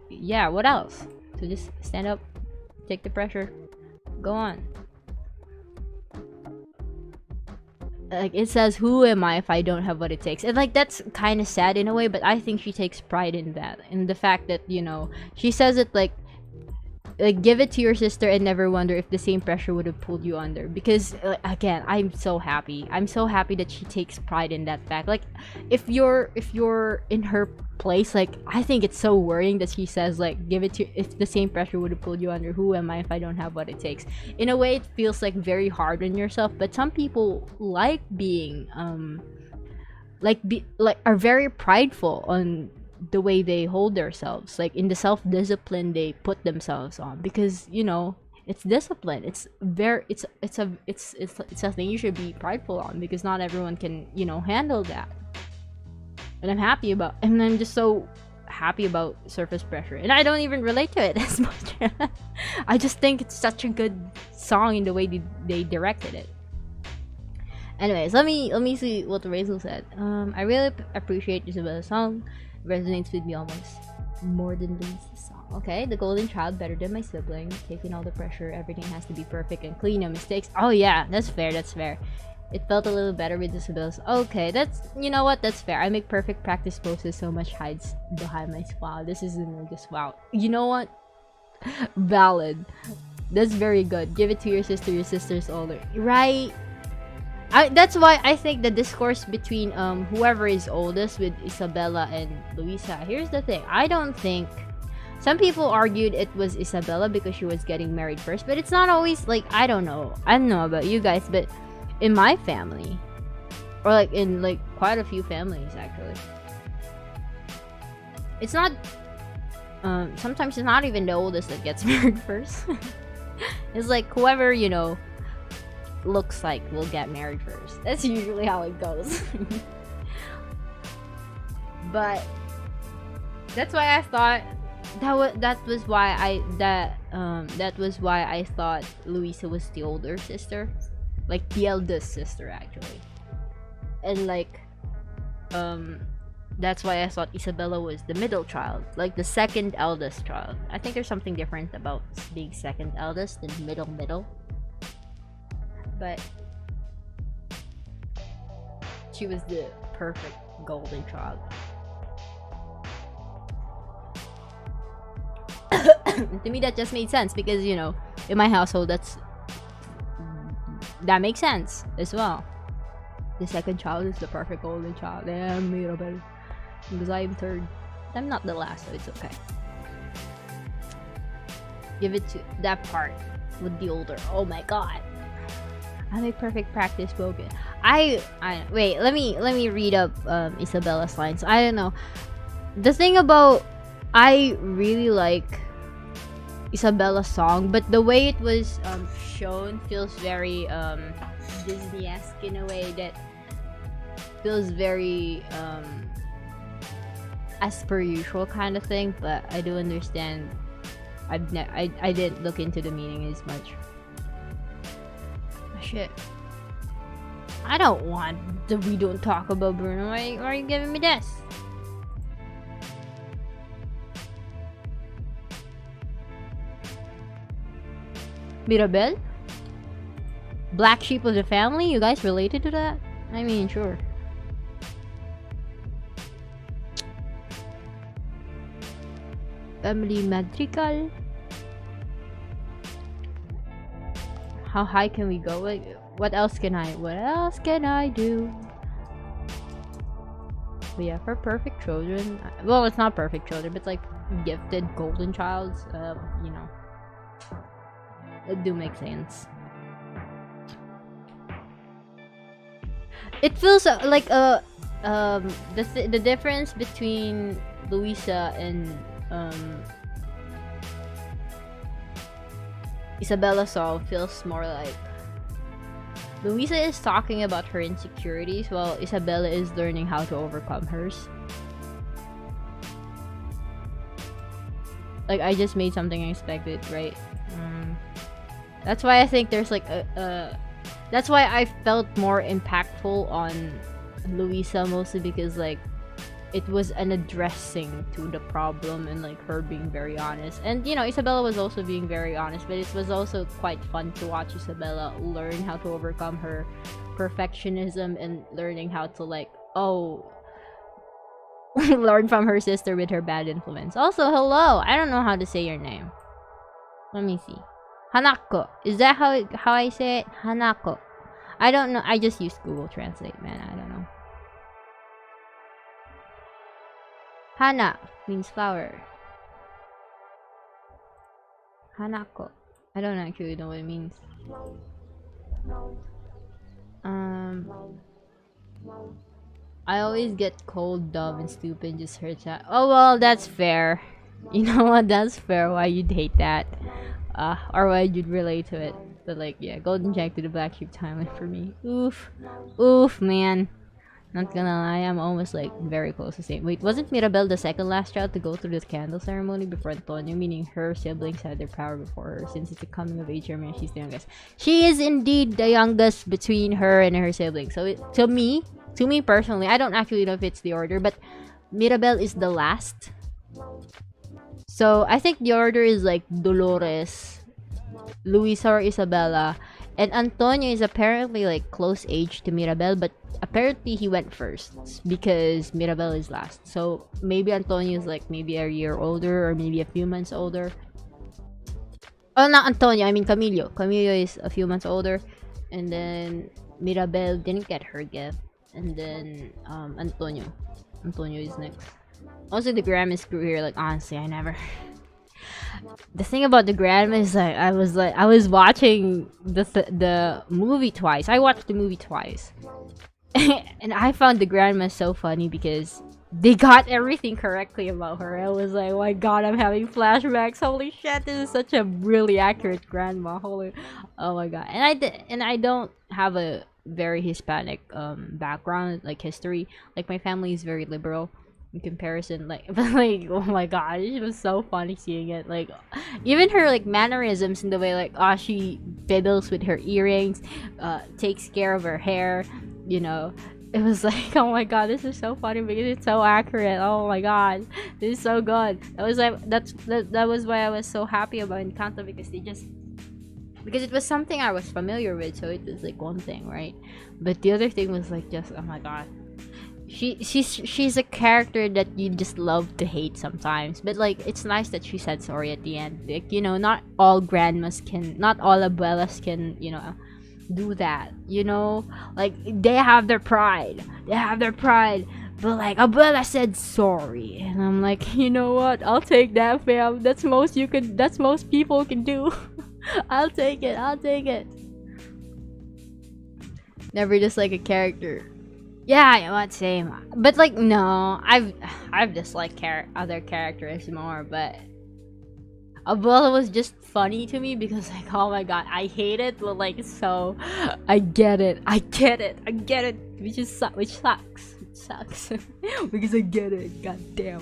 yeah, what else? So just stand up, take the pressure, go on. Like, it says, who am I if I don't have what it takes? And like, that's kind of sad in a way, but I think she takes pride in that, in the fact that, you know, she says it like give it to your sister and never wonder if the same pressure would have pulled you under. Because again, I'm so happy that she takes pride in that fact. Like, if you're in her place, like, I think it's so worrying that she says like, give it to, if the same pressure would have pulled you under, who am I if I don't have what it takes? In a way, it feels like very hard on yourself, but some people like being are very prideful on the way they hold themselves, like in the self-discipline they put themselves on, because, you know, it's discipline. It's something you should be prideful on, because not everyone can, you know, handle that. And I'm just so happy about surface pressure, and I don't even relate to it as much. I just think it's such a good song in the way they directed it. Anyways, let me see what Rachel said. I really appreciate Isabella's song. Resonates with me almost more than Lisa's song. Okay, the golden child, better than my sibling, taking all the pressure, everything has to be perfect and clean, no mistakes. Oh yeah, that's fair. It felt a little better with Isabella's. Okay, that's, you know what, that's fair. I make perfect practice poses, so much hides behind my smile. This isn't just wow. You know what? Valid. That's very good. Give it to your sister. Your sister's older, right? That's why I think the discourse between whoever is oldest with Isabella and Luisa. Here's the thing. I don't think, some people argued it was Isabella because she was getting married first, but it's not always like, I don't know about you guys, but in my family, or like in like quite a few families actually, it's not sometimes it's not even the oldest that gets married first. It's like whoever, you know, looks like will get married first. That's usually how it goes. But that's why I thought that was why I thought Luisa was the older sister, like the eldest sister actually. And like that's why I thought Isabella was the middle child, like the second eldest child. I think there's something different about being second eldest than middle. But she was the perfect golden child. To me, that just made sense, because, you know, in my household, that makes sense as well. The second child is the perfect golden child. Damn, better, because I'm third. I'm not the last, so it's okay. Give it to that part with the older. Oh my god. I make perfect practice spoken. I wait, let me read up Isabella's lines. I don't know. The thing about, I really like Isabella's song, but the way it was shown feels very Disney-esque in a way that feels very as per usual kind of thing. But I do understand. I didn't look into the meaning as much. Shit. I don't want the we don't talk about Bruno. Why are you giving me this? Mirabel? Black sheep of the family? You guys related to that? I mean, sure. Family madrigal. How high can we go? Like, what else can I do? But yeah, for perfect children, well, it's not perfect children, but it's like gifted golden childs. You know, it do make sense. It feels like the difference between Luisa and Isabella Saul feels more like Luisa is talking about her insecurities while Isabella is learning how to overcome hers. Like, I just made something unexpected, right? That's why I think there's like that's why I felt more impactful on Luisa, mostly because like it was an addressing to the problem and like her being very honest. And you know, Isabella was also being very honest, but it was also quite fun to watch Isabella learn how to overcome her perfectionism and learning how to like, learn from her sister with her bad influence. Also, hello, I don't know how to say your name. Let me see. Hanako. Is that how I say it? Hanako. I don't know. I just used Google Translate, man. I don't know. Hana means flower. Hanako. I don't actually know what it means. I always get cold, dumb, and stupid. Just hurts that. Oh well, that's fair. You know what? That's fair. Why you'd hate that, or why you'd relate to it. But like, yeah, Golden Jack to the Black Sheep timeline for me. Oof, man. Not gonna lie, I'm almost like very close to saying. Wait, wasn't Mirabel the second last child to go through the candle ceremony before Antonio? Meaning her siblings had their power before her. Since it's a coming of age ceremony, she's the youngest. She is indeed the youngest between her and her siblings. So to me personally, I don't actually know if it's the order, but Mirabel is the last. So I think the order is like Dolores, Luisa or Isabella, and Antonio is apparently like close age to Mirabel, but apparently he went first because Mirabel is last. So maybe Antonio is like maybe a year older or maybe a few months older. Oh, not Antonio, I mean Camilo. Camilo is a few months older, and then Mirabel didn't get her gift, and then Antonio is next. Also, the grandma screw here. Like, honestly, I never. The thing about the grandma is like I was watching the movie twice. I watched the movie twice, and I found the grandma so funny because they got everything correctly about her. I was like, oh my god, I'm having flashbacks. Holy shit, this is such a really accurate grandma. Oh my god. And I don't have a very Hispanic background, like history. Like, my family is very liberal in comparison, like, but like, oh my god, it was so funny seeing it. Like, even her like mannerisms in the way like she fiddles with her earrings, takes care of her hair, you know. It was like, oh my god, this is so funny because it's so accurate. Oh my god, this is so good. That was like that was why I was so happy about Encanto, because because it was something I was familiar with, so it was like one thing, right? But the other thing was like, just, oh my god, she's a character that you just love to hate sometimes. But like, it's nice that she said sorry at the end. Like, you know, not all abuelas can, you know, do that, you know. Like, they have their pride, but like, abuela said sorry, and I'm like, you know what, I'll take that, fam. That's most people can do. I'll take it. Never just like a character. Yeah, what, same. But like, no, I've disliked other characters more, but Abuela was just funny to me because like, oh my god, I hate it, but like, so I get it, which sucks because I get it. God damn.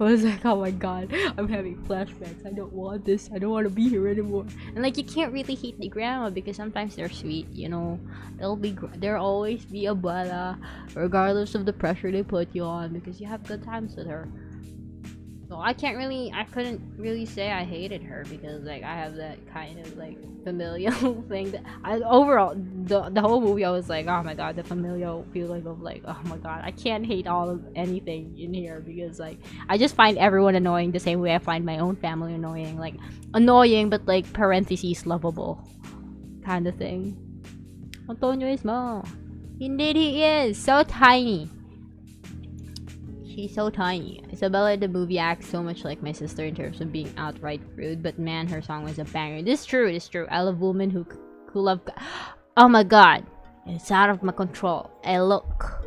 I was like, oh my god, I'm having flashbacks. I don't want this. I don't want to be here anymore. And like, you can't really hate the grandma because sometimes they're sweet, you know. There'll always be Abuela, regardless of the pressure they put you on, because you have good times with her. Well, I couldn't really say I hated her because like I have that kind of like familial thing that overall the whole movie I was like, oh my god, the familial feeling of like, oh my god, I can't hate all of anything in here because like I just find everyone annoying the same way I find my own family annoying, like annoying but like parentheses lovable kind of thing. Antonio is small. Indeed he is so tiny. She's so tiny. Isabella in the movie acts so much like my sister in terms of being outright rude, but man, her song was a banger. This is true, this is true. I love women who love. Oh my god, it's out of my control. Hey, look.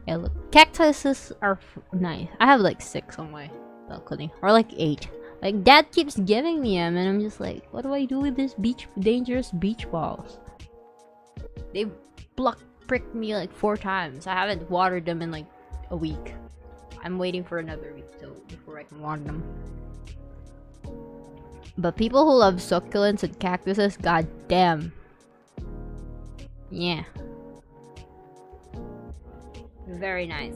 Hey, look. Cactuses are nice. I have like 6 on my balcony, or like 8. Like Dad keeps giving me them, and I'm just like, what do I do with this dangerous beach balls? They pricked me like 4 times. I haven't watered them in like a week. I'm waiting for another week before I can water them. But people who love succulents and cactuses, god damn. Yeah. Very nice.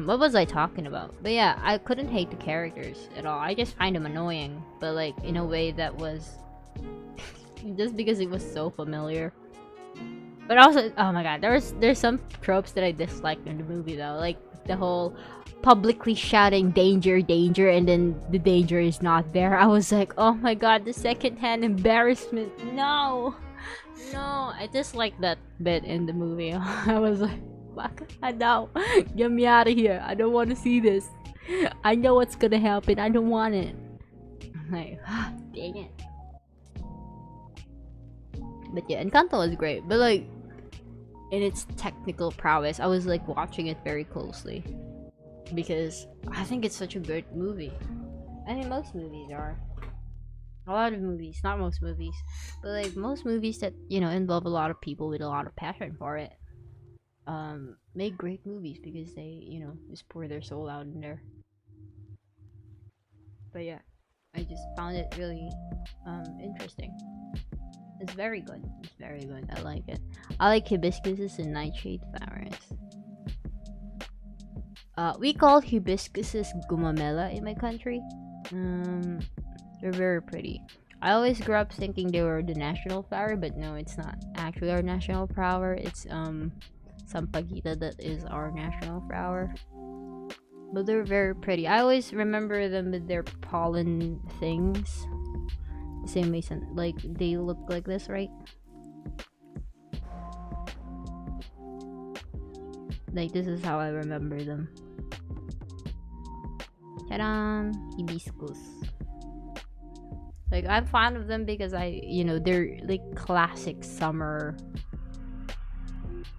What was I talking about? But yeah, I couldn't hate the characters at all. I just find them annoying, but like in a way that was just because it was so familiar. But also, oh my god, there's some tropes that I disliked in the movie though, like the whole publicly shouting danger, danger, and then the danger is not there. I was like, oh my god, the secondhand embarrassment. No, I disliked that bit in the movie. I was like, fuck, no, get me out of here. I don't want to see this. I know what's gonna happen. I don't want it. I'm like, dang it. But yeah, Encanto was great, but like in its technical prowess, I was like watching it very closely because I think it's such a great movie. I mean, most movies are. A lot of movies, not most movies, but like most movies that, you know, involve a lot of people with a lot of passion for it, make great movies because they, you know, just pour their soul out in there. But yeah, I just found it really interesting. It's very good. It's very good. I like it. I like hibiscuses and nightshade flowers. We call hibiscuses gumamela in my country. They're very pretty. I always grew up thinking they were the national flower, but no, it's not actually our national flower. It's sampaguita that is our national flower. But they're very pretty. I always remember them with their pollen things. Same reason, like they look like this, right? Like this is how I remember them. Ta-da! Hibiscus. Like I'm fond of them because you know, they're like classic a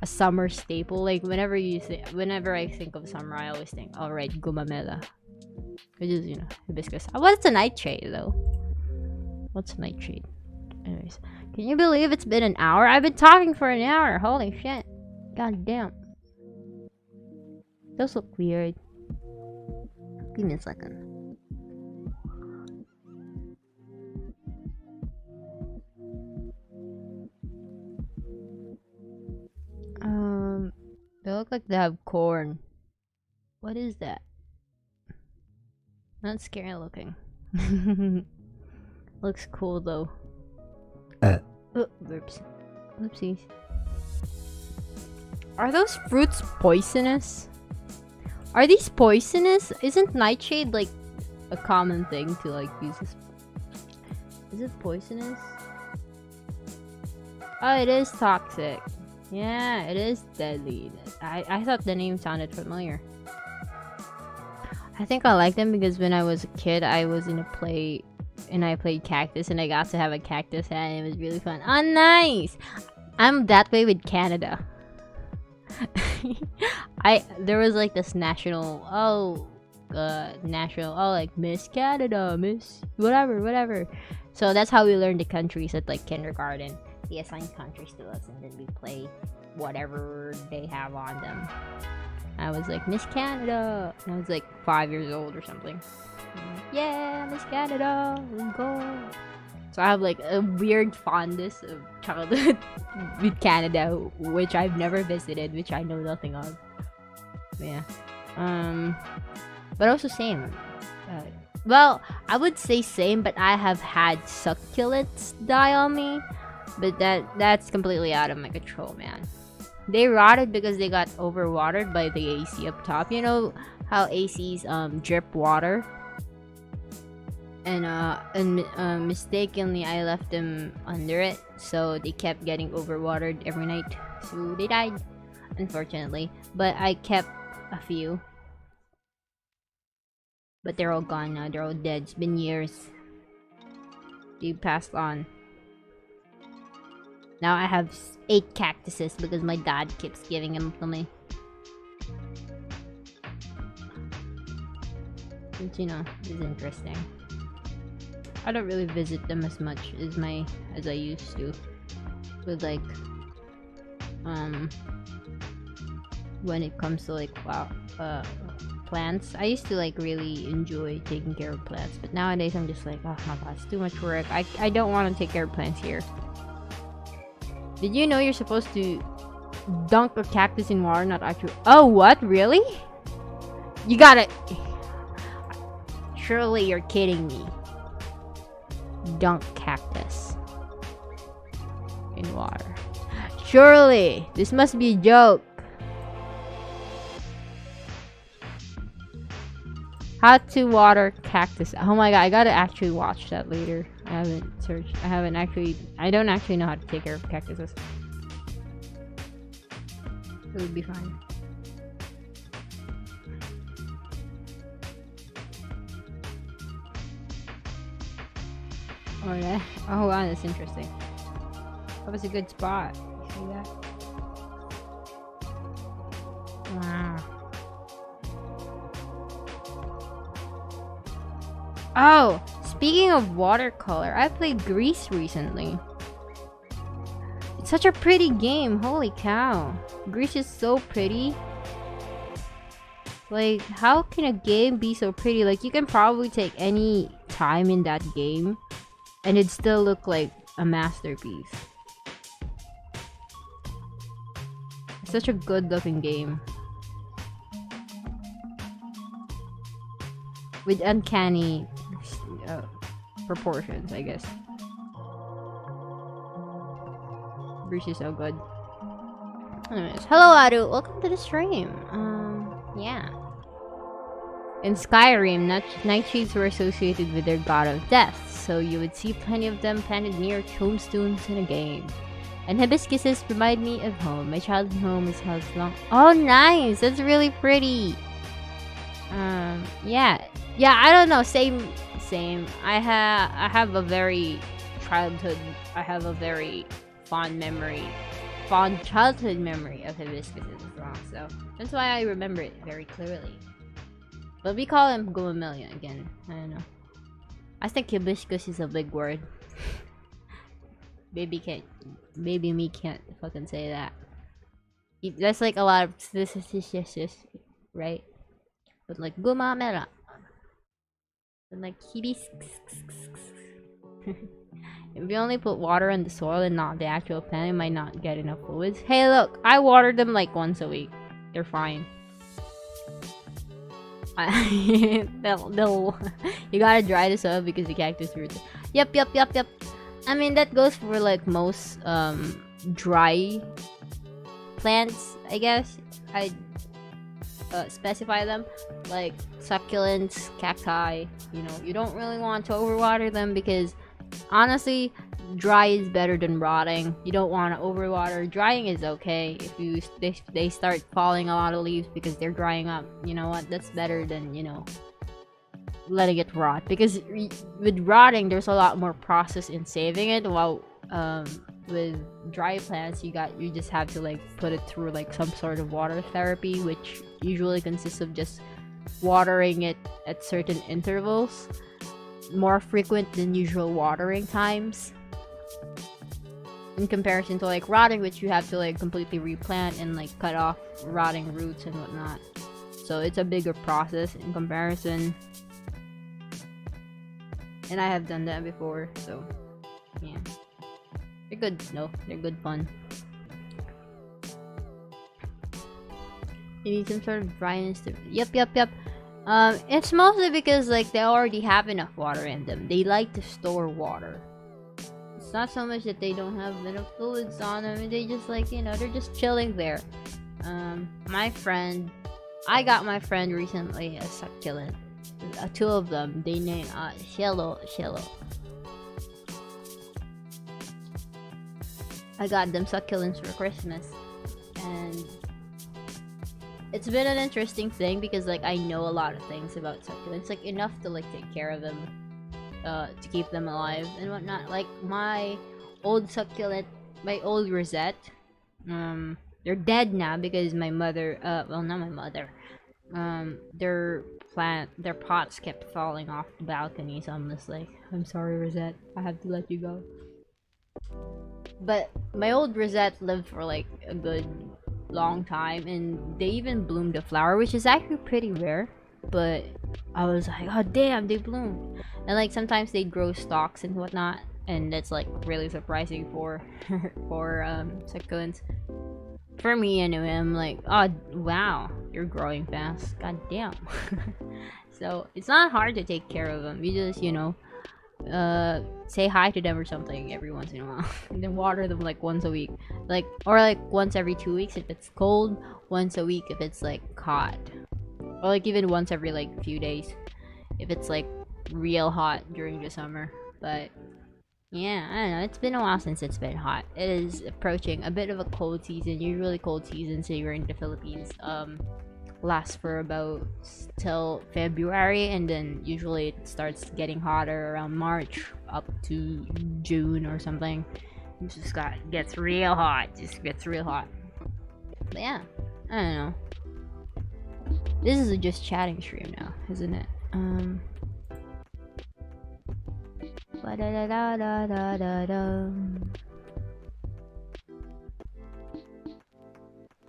summer staple. Like whenever I think of summer, I always think, all right, gumamela, which is, you know, hibiscus. What's a nightshade though? What's nightshade? Anyways, can you believe it's been an hour? I've been talking for an hour. Holy shit. God damn. Those look weird. Give me a second. They look like they have corn. What is that? Not scary looking. Looks cool though. Oops. Oopsies. Are those fruits poisonous? Are these poisonous? Isn't nightshade like a common thing to like use this? Is it poisonous? Oh, it is toxic. Yeah, it is deadly. I thought the name sounded familiar. I think I like them because when I was a kid, I was in a play and I played cactus and I got to have a cactus hat and it was really fun. Oh, nice! I'm that way with Canada. There was like this national like Miss Canada, Miss whatever. So that's how we learned the countries at like kindergarten. They assign countries to us and then we play whatever they have on them. I was like Miss Canada and I was like 5 years old or something. Yeah, Miss Canada, let's go. So I have like a weird fondness of childhood with Canada, which I've never visited, which I know nothing of. But yeah. But also same. Well, I would say same, but I have had succulents die on me. But that's completely out of my control, man. They rotted because they got overwatered by the AC up top. You know how ACs drip water? And mistakenly I left them under it, so they kept getting overwatered every night. So they died, unfortunately. But I kept a few. But they're all gone now. They're all dead. It's been years. They passed on. Now I have 8 cactuses because my dad keeps giving them to me. Which, you know, is interesting. I don't really visit them as much as I used to. With like when it comes to like plants. I used to like really enjoy taking care of plants, but nowadays I'm just like, oh my god, it's too much work. I don't want to take care of plants here. Did you know you're supposed to dunk a cactus in water, not actually? Oh, what? Really? You gotta... Surely you're kidding me. Dunk cactus in water. Surely! This must be a joke. How to water cactus. Oh my god, I gotta actually watch that later. I haven't searched. I don't actually know how to take care of cactuses. It would be fine. Oh yeah. Oh wow, that's interesting. That was a good spot. You see that? Wow. Oh, speaking of watercolor, I played Grease recently. It's such a pretty game, holy cow. Grease is so pretty. Like, how can a game be so pretty? Like, you can probably take any time in that game and it'd still look like a masterpiece. It's such a good looking game. With uncanny proportions, I guess. Bruce is so good. Anyways, hello Adu, welcome to the stream. Yeah. In Skyrim, nightshades were associated with their god of death, so you would see plenty of them planted near tombstones in a game. And hibiscuses remind me of home. My childhood home is housed long. Oh, nice! That's really pretty. Yeah. Yeah, I don't know. Same. I have a very fond childhood memory of hibiscuses as well. So that's why I remember it very clearly. But we call him Gomamillion again. I don't know. I think hibiscus is a big word. Baby me can't fucking say that. That's like a lot of right? But like Gomamela. And like hibiscus. If you only put water in the soil and not the actual plant, it might not get enough fluids. Hey look, I water them like once a week. They're fine. they'll you gotta dry the soil because the cactus roots. Yep. I mean that goes for like most dry plants, I guess. I specify them like succulents, cacti. You know, you don't really want to overwater them because honestly, dry is better than rotting. You don't want to overwater. Drying is okay if they start falling a lot of leaves because they're drying up. You know what? That's better than, you know, letting it rot, because with rotting there's a lot more process in saving it, while with dry plants you just have to like put it through like some sort of water therapy, which usually consists of just watering it at certain intervals, more frequent than usual watering times, in comparison to like rotting, which you have to like completely replant and like cut off rotting roots and whatnot. So it's a bigger process in comparison, and I have done that before, so yeah. They're good. No, they're good fun. You need some sort of dryness to. Yep. It's mostly because like they already have enough water in them. They like to store water. It's not so much that they don't have enough fluids on them. They just like, you know, they're just chilling there. My friend, I got my friend recently a succulent. Two of them. They named Shello. I got them succulents for Christmas, and it's been an interesting thing because like I know a lot of things about succulents, like enough to like take care of them, to keep them alive and whatnot. Like my old succulent, my old rosette, they're dead now because my mother, well, not my mother, their pots kept falling off the balcony, so I'm just like, I'm sorry, Rosette, I have to let you go. But my old rosette lived for like a good long time, and they even bloomed a flower, which is actually pretty rare. But I was like, oh damn, they bloomed. And like sometimes they grow stalks and whatnot, and that's like really surprising for succulents. For me anyway, I'm like, oh wow, you're growing fast, god damn. So it's not hard to take care of them. You just, you know, say hi to them or something every once in a while. And then water them like once a week, like, or like once every 2 weeks if it's cold, once a week if it's like hot, or like even once every like few days if it's like real hot during the summer. But yeah, I don't know, it's been a while since it's been hot. It is approaching a bit of a cold season. Usually cold seasons here in the Philippines last for about till February, and then usually it starts getting hotter around March up to June or something. It just gets real hot. But yeah, I don't know. This is a just chatting stream now, isn't it?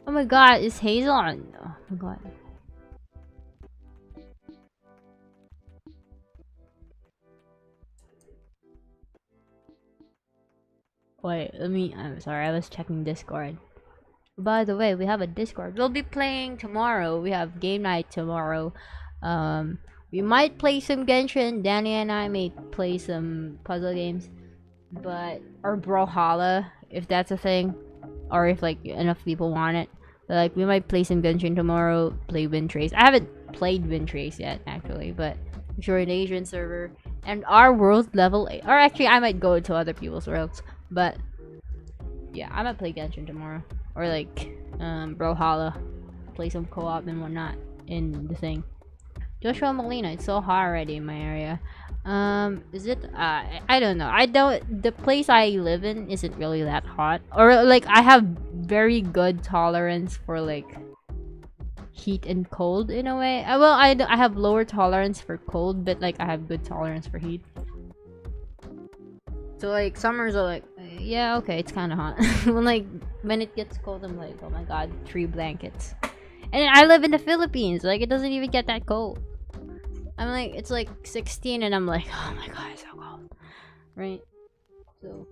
Oh my god, is Hazel on? Oh my god. Wait, I'm sorry, I was checking Discord. By the way, we have a Discord. We'll be playing tomorrow. We have game night tomorrow. We might play some Genshin. Danny and I may play some puzzle games. Or Brawlhalla, if that's a thing. Or if like enough people want it. But, like, we might play some Genshin tomorrow, play Windtrace. I haven't played Windtrace yet, actually, but I'm sure an Asian server. And our world level 8. Or actually, I might go to other people's worlds. But yeah, I might play Genshin tomorrow. Or like Brawlhalla. Play some co-op and whatnot in the thing. Joshua Molina, it's so hot already in my area. Is it? I don't know. The place I live in isn't really that hot. Or like I have very good tolerance for like heat and cold in a way. Well, I have lower tolerance for cold, but like I have good tolerance for heat. So like summers are like, yeah, okay, it's kind of hot. when it gets cold, I'm like, oh my god, 3 blankets. And I live in the Philippines, like it doesn't even get that cold. I'm like, it's like 16 and I'm like, oh my god, it's so cold. Right? So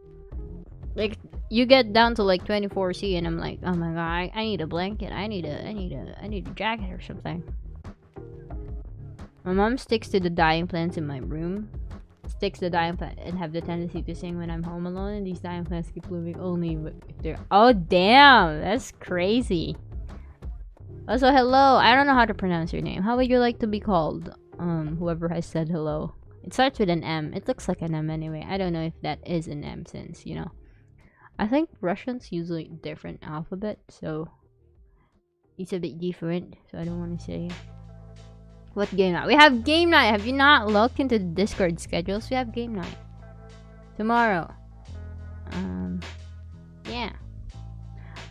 like you get down to like 24°C and I'm like, oh my god, I need a blanket. I need a jacket or something. My mom sticks to the dying plants in my room. Sticks the dying plant and have the tendency to sing when I'm home alone, and these dying plants keep blooming only if they're— oh damn, that's crazy. Also, hello. I don't know how to pronounce your name. How would you like to be called? Whoever has said hello. It starts with an M. It looks like an M anyway. I don't know if that is an M since, you know. I think Russians use like different alphabet, so it's a bit different. So I don't want to say. What game night? We have game night. Have you not looked into the Discord schedules? We have game night tomorrow. Yeah.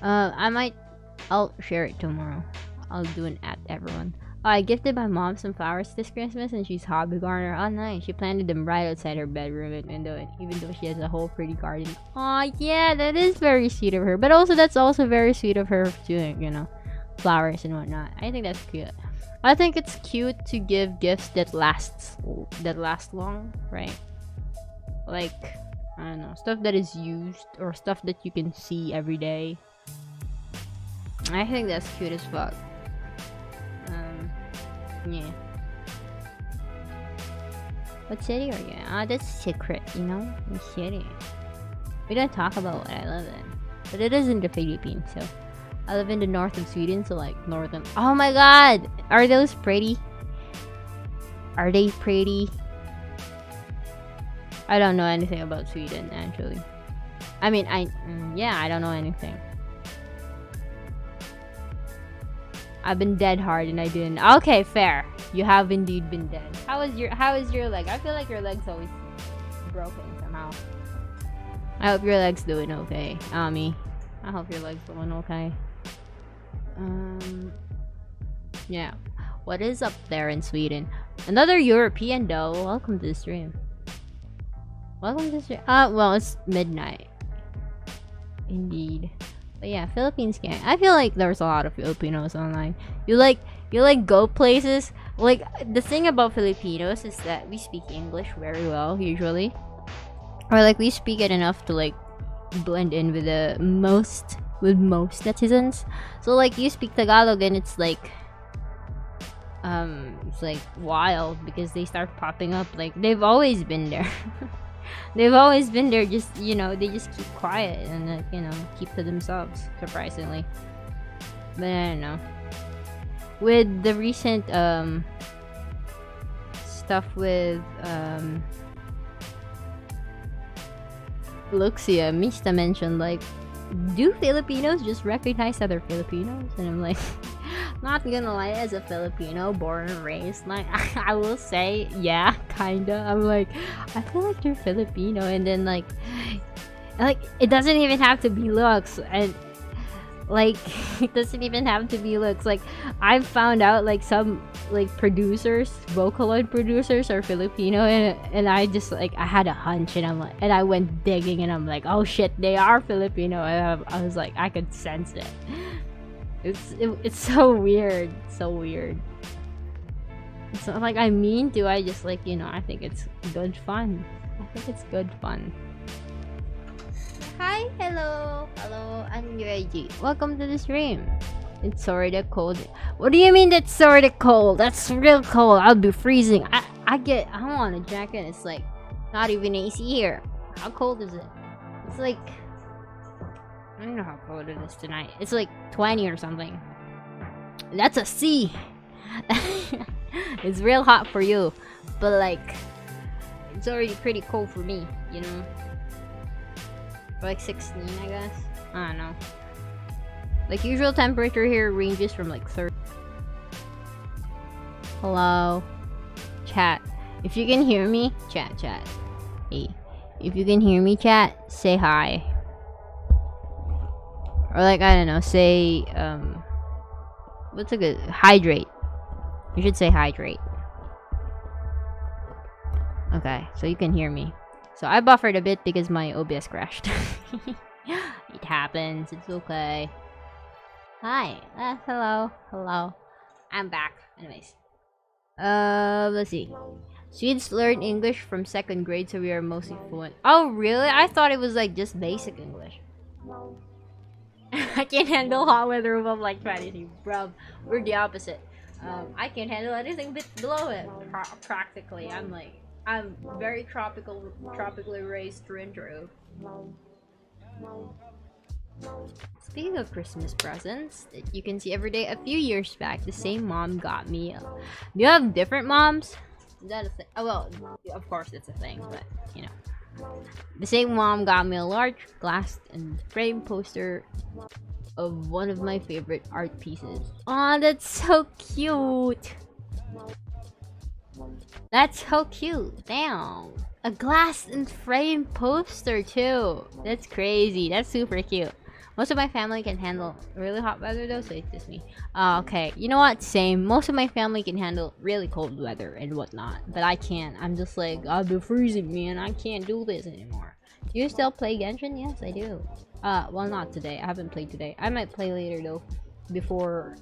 I'll share it tomorrow. I'll do an at everyone. Oh, I gifted my mom some flowers this Christmas, and she's hobby gardener. Oh, nice. She planted them right outside her bedroom and window, even though she has a whole pretty garden. Oh, yeah, that is very sweet of her. But also, that's also very sweet of her doing, you know, flowers and whatnot. I think that's cute. I think it's cute to give gifts that last long, right? Like, I don't know, stuff that is used or stuff that you can see every day. I think that's cute as fuck. Yeah. What city are you in? Ah, that's secret, you know? What city? We don't talk about what I live in. But it is in the Philippines, so... I live in the north of Sweden, so like northern... Oh my god! Are those pretty? Are they pretty? I don't know anything about Sweden, actually. I mean, yeah, I don't know anything. I've been dead hard and I didn't. Okay, fair. You have indeed been dead. How is your leg? I feel like your leg's always broken somehow. I hope your leg's doing okay, Ami. I hope your leg's doing okay. Yeah. What is up there in Sweden? Another European though. Welcome to the stream. Welcome to the stream. Well, it's midnight. Indeed. But yeah, Philippines gang. I feel like there's a lot of Filipinos online. You like go places. Like the thing about Filipinos is that we speak English very well usually, or like we speak it enough to like blend in with the most netizens. So like you speak Tagalog and it's like wild because they start popping up like they've always been there. They've always been there, just, you know, they just keep quiet and, like, you know, keep to themselves, surprisingly. But I don't know. With the recent, stuff with, Luxia, Mista mentioned, like, do Filipinos just recognize other Filipinos? And I'm like, not gonna lie, as a Filipino born and raised, like I will say, yeah, kinda. I'm like, I feel like you're Filipino, and then like it doesn't even have to be looks, and like it doesn't even have to be looks. Like I've found out like some like producers, Vocaloid producers are Filipino, and I just like I had a hunch, and I'm like, and I went digging, and I'm like, oh shit, they are Filipino, and I was like, I could sense it. It's so weird, so weird. It's not like I mean to. I just like, you know, I think it's good fun. I think it's good fun. Hi, hello, Angie. Welcome to the stream. It's sorta cold. What do you mean that's sorta cold? That's real cold. I'll be freezing. I want a jacket. It's like not even AC here. How cold is it? It's like, I don't know how cold it is tonight. It's like 20 or something. That's a C. It's real hot for you, but like it's already pretty cold for me, you know. Like 16, I guess. I don't know. Like usual temperature here ranges from like 30. Hello, chat. If you can hear me, chat. Hey, if you can hear me, chat, say hi. Or like, I don't know, say, what's a good, hydrate. You should say hydrate. Okay, so you can hear me. So I buffered a bit because my OBS crashed. It happens, it's okay. Hi, hello. I'm back, anyways. Let's see. Swedes learn English from 2nd grade, so we are mostly fluent. Oh, really? I thought it was like just basic English. I can't handle hot weather above like 20, bro. We're the opposite. I can't handle anything below it. Practically, I'm very tropically raised through and through. Speaking of Christmas presents that you can see every day, a few years back, the same mom got me. Do you have different moms? Is that a thing? Oh well, of course it's a thing, but you know. The same mom got me a large glass and frame poster of one of my favorite art pieces. Oh, that's so cute! That's so cute! Damn! A glass and frame poster too! That's crazy, that's super cute. Most of my family can handle really hot weather though, so it's just me. Okay, you know what? Same. Most of my family can handle really cold weather and whatnot, but I can't. I'm just like, I'll be freezing, man. I can't do this anymore. Do you still play Genshin? Yes, I do. Well, not today. I haven't played today. I might play later though, before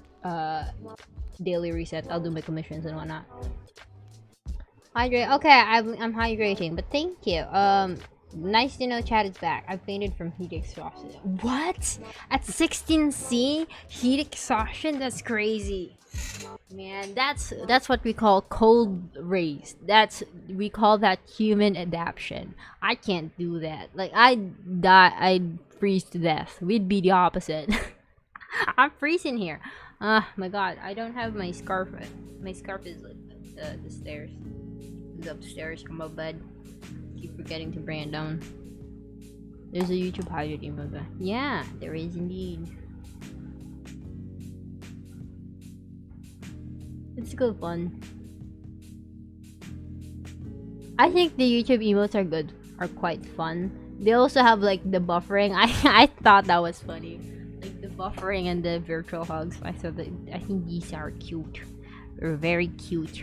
daily reset. I'll do my commissions and whatnot. Hydrate. Okay, I'm hydrating, but thank you. Nice to know chat is back. I fainted from heat exhaustion. What? At 16C? Heat exhaustion? That's crazy. Man, that's what we call cold rays. We call that human adaptation. I can't do that. Like, I'd die, I'd freeze to death. We'd be the opposite. I'm freezing here. My god, I don't have my scarf. My scarf is like the stairs. It's upstairs from my bed. Keep forgetting to bring it down. There's a YouTube highlight emote. Yeah, there is indeed. It's good fun. I think the YouTube emotes are good, are quite fun. They also have like the buffering. I thought that was funny, like the buffering and the virtual hugs. I think these are cute. They're very cute.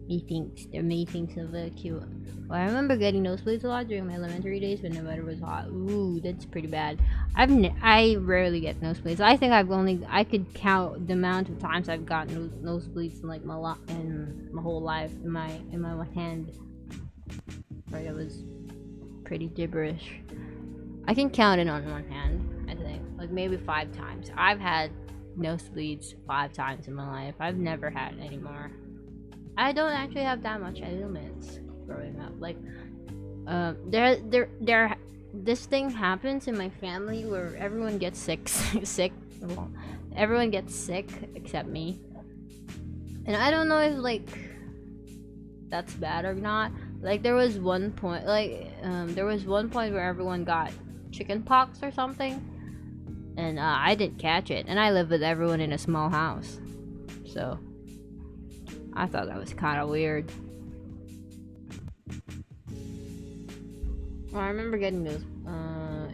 They're methinks of cute. Well, I remember getting nosebleeds a lot during my elementary days when the weather was hot. Ooh, that's pretty bad. I rarely get nosebleeds. I think I could count the amount of times I've gotten nosebleeds in like my whole life in my one hand. Right, it was pretty gibberish. I can count it on one hand. I think like maybe 5 times. I've had nosebleeds 5 times in my life. I've never had any more. I don't actually have that much ailments growing up. Like, this thing happens in my family where everyone gets sick. Well, everyone gets sick except me. And I don't know if like that's bad or not. Like there was one point, where everyone got chicken pox or something, and I didn't catch it, and I live with everyone in a small house, so I thought that was kind of weird. Well, I remember getting those.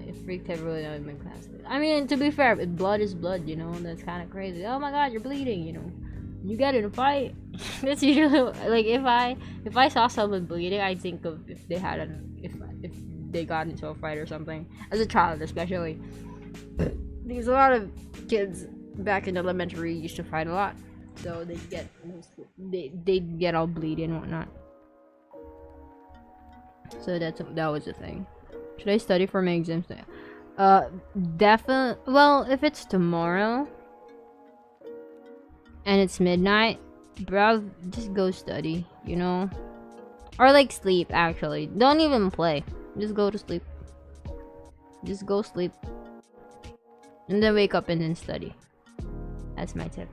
It freaked everyone out in my class. I mean, to be fair, blood is blood, you know. That's kind of crazy. Oh my god, you're bleeding, you know. You get in a fight. That's usually like if I saw someone bleeding, I'd think of if they had if they got into a fight or something. As a child, especially, because a lot of kids back in elementary used to fight a lot. So they'd get all bleedy and whatnot. So that was the thing. Should I study for my exams today? Definitely. Well, if it's tomorrow and it's midnight, bro, just go study, you know, or like sleep. Actually, don't even play. Just go to sleep. Just go sleep, and then wake up and then study. That's my tip.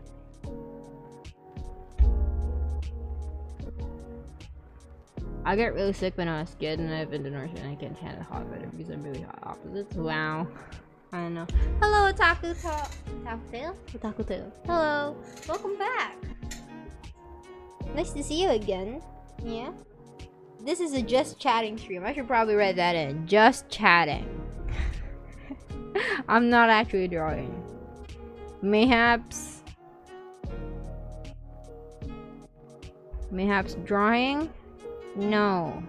I get really sick when I was a kid, and I've been to nurse and I can't handle hot weather because I'm really hot opposites. Wow. I don't know. Hello, Otaku Tail. Hello. Welcome back. Nice to see you again. Yeah. This is a just chatting stream. I should probably write that in. Just chatting. I'm not actually drawing. Mayhaps drawing? No.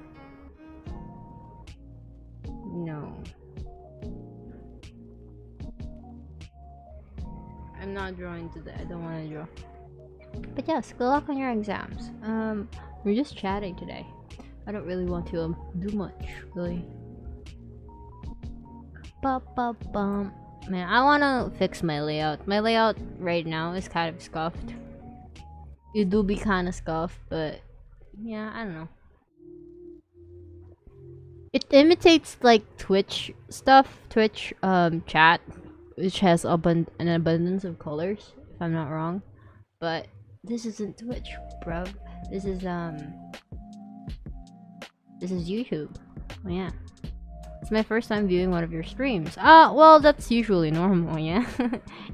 I'm not drawing today. I don't want to draw. But yes, good luck on your exams. We're just chatting today. I don't really want to do much, really. Man, I want to fix my layout. My layout right now is kind of scuffed. It do be kind of scuffed, but yeah, I don't know. It imitates like Twitch stuff, Twitch chat, which has an abundance of colors, if I'm not wrong. But this isn't Twitch, bro. This is YouTube. Oh, yeah. It's my first time viewing one of your streams. Well, that's usually normal, yeah.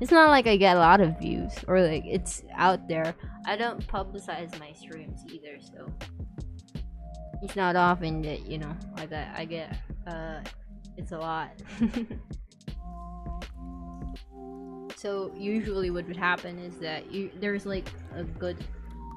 It's not like I get a lot of views or like it's out there. I don't publicize my streams either, so it's not often that, you know, like I get it's a lot. So usually what would happen is that there's like a good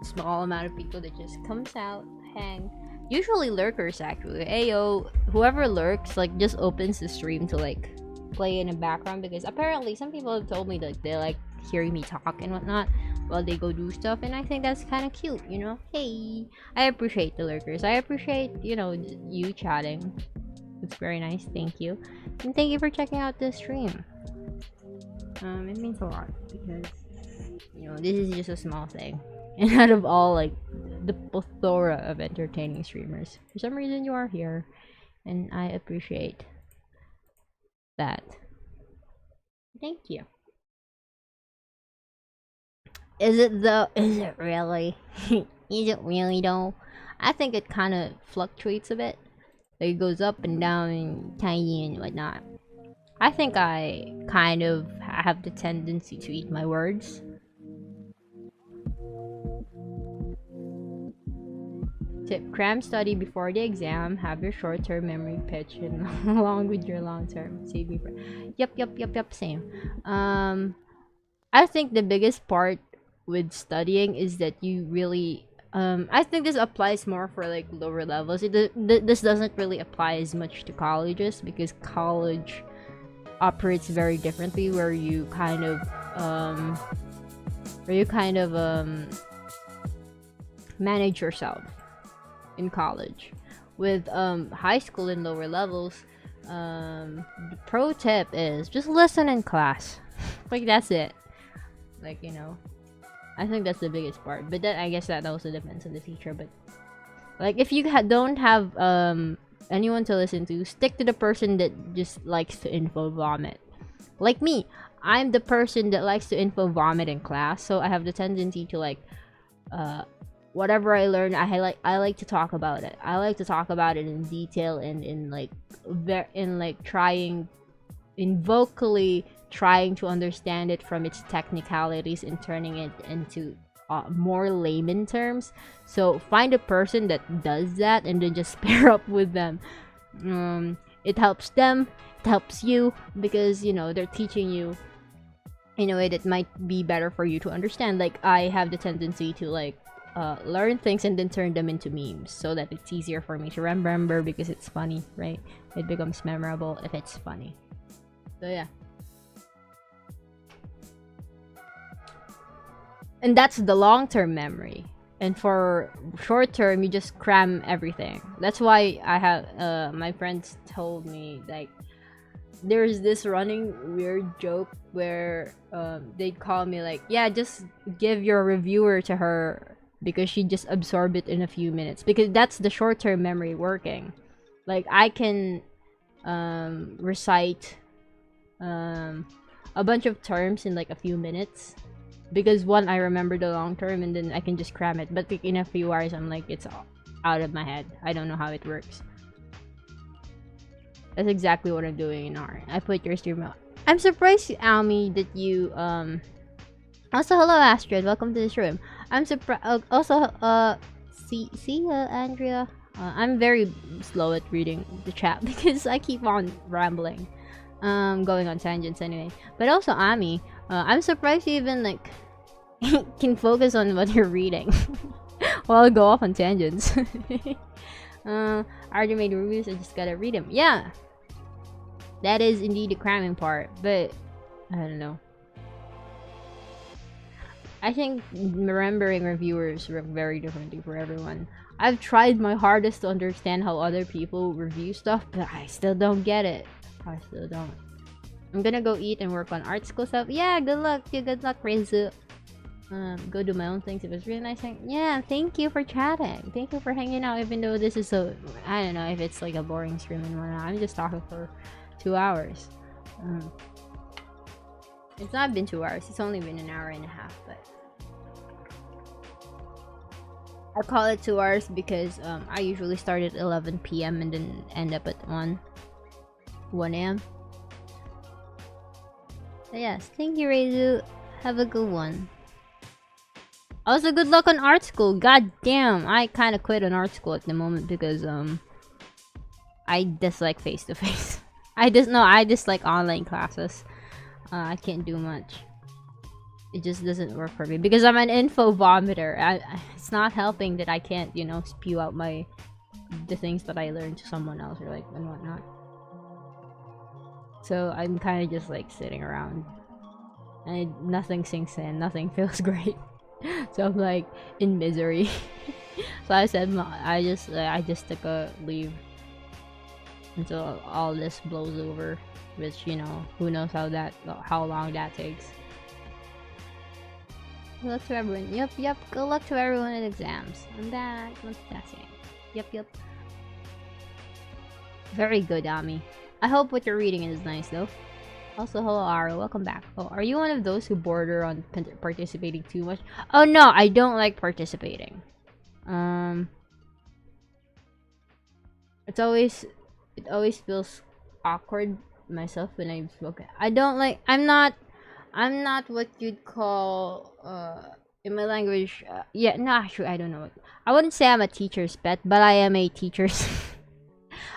small amount of people that just comes out, hang. Usually lurkers, actually. Ayo, whoever lurks like just opens the stream to like play in the background, because apparently some people have told me that they like hearing me talk and whatnot. while they go do stuff, and I think that's kind of cute, you know. Hey, I appreciate the lurkers. I appreciate, you know, you chatting. It's very nice. Thank you, and thank you for checking out the stream. It means a lot because, you know, this is just a small thing, and out of all like the plethora of entertaining streamers, for some reason you are here, and I appreciate that. Thank you. Is it though? Is it really? Is it really though? I think it kind of fluctuates a bit. Like it goes up and down and tiny and whatnot. I think I kind of have the tendency to eat my words. Tip: cram study before the exam. Have your short-term memory pitch in along with your long-term. Save me for. Yep. Same. I think the biggest part with studying is that you really. I think this applies more for like lower levels. This doesn't really apply as much to colleges because college operates very differently, where you kind of manage yourself in college. With high school and lower levels, the pro tip is just listen in class. Like that's it. Like, you know, I think that's the biggest part. But then I guess that also depends on the teacher. But like if you don't have anyone to listen to, stick to the person that just likes to info vomit. Like me, I'm the person that likes to info vomit in class, so I have the tendency to like whatever I learn, I like to talk about it. I like to talk about it in detail and vocally trying to understand it from its technicalities and turning it into more layman terms. So find a person that does that and then just pair up with them. It helps them, it helps you, because you know they're teaching you in a way that might be better for you to understand. Like I have the tendency to like learn things and then turn them into memes so that it's easier for me to remember because it's funny, right? It becomes memorable if it's funny. So yeah. And that's the long-term memory. And for short-term, you just cram everything. That's why I have my friends told me like there's this running weird joke where they'd call me like, yeah, just give your reviewer to her because she just absorb it in a few minutes, because that's the short-term memory working. Like I can recite a bunch of terms in like a few minutes, because one, I remember the long term and then I can just cram it, but like in a few hours I'm like, it's out of my head. I don't know how it works. That's exactly what I'm doing in R. I put your stream out. I'm surprised, Almi, that you also hello Astrid, welcome to this room. I'm surprised also see Andrea. I'm very slow at reading the chat because I keep on rambling, going on tangents anyway. But also Ami, I'm surprised you even like can focus on what you're reading while I go off on tangents. I already made reviews, I just gotta read them. Yeah, that is indeed the cramming part, but I don't know. I think remembering reviewers work very differently for everyone. I've tried my hardest to understand how other people review stuff, but I still don't get it. I still don't. I'm gonna go eat and work on art school stuff. Yeah, good luck. Yeah, good luck, Rezu. Go do my own things. It was really nice. Yeah, thank you for chatting. Thank you for hanging out, even though this is so... I don't know if it's like a boring stream and whatnot. I'm just talking for 2 hours. It's not been 2 hours. It's only been an hour and a half, but... I call it 2 hours because I usually start at 11 p.m. and then end up at 1 a.m. So yes, thank you, Rezu. Have a good one. Also, good luck on art school. God damn, I kind of quit on art school at the moment because I dislike face-to-face. I dislike online classes. I can't do much. It just doesn't work for me because I'm an info vomiter. It's not helping that I can't, you know, spew out the things that I learned to someone else or like and whatnot. So I'm kind of just like sitting around and nothing sinks in, nothing feels great. So I'm like in misery. So I said I just took a leave until all this blows over, which who knows how long that takes. Good luck to everyone. Yep. Good luck to everyone in exams. I'm back. What's that saying? Yep. Very good, Ami. I hope what you're reading is nice though. Also, hello, Ara. Welcome back. Oh, are you one of those who border on participating too much? Oh no, I don't like participating. It always feels awkward myself when I've spoken. I don't like. I'm not what you'd call in my language. Yeah, no, actually, I don't know what. I wouldn't say I'm a teacher's pet, but I am a teacher's.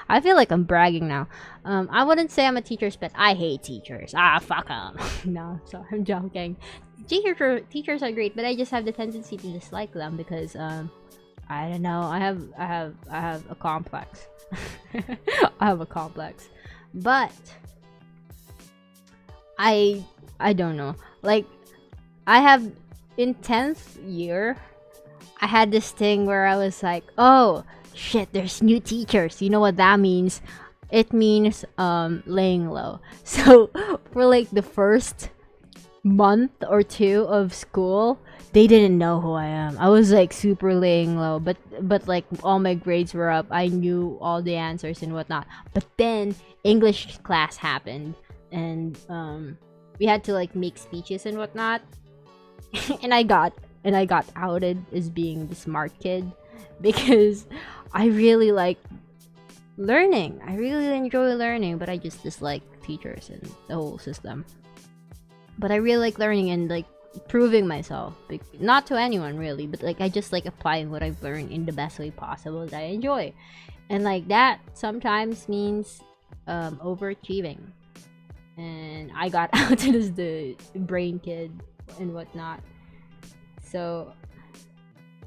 I feel like I'm bragging now. I wouldn't say I'm a teacher's pet. I hate teachers. Fuck them. No, sorry, I'm joking. Teachers are great, but I just have the tendency to dislike them because I don't know. I have a complex. I have a complex, but I don't know. Like, I have in 10th year, I had this thing where I was like, oh shit, there's new teachers. You know what that means? It means laying low. So for like the first month or two of school, they didn't know who I am. I was like super laying low, but like all my grades were up. I knew all the answers and whatnot. But then English class happened, and we had to like make speeches and whatnot. and I got outed as being the smart kid because I really like learning. I really enjoy learning, but I just dislike teachers and the whole system. But I really like learning and like proving myself, not to anyone really, but like I just like applying what I've learned in the best way possible that I enjoy. And like that sometimes means overachieving. And I got outed as the brain kid and whatnot. So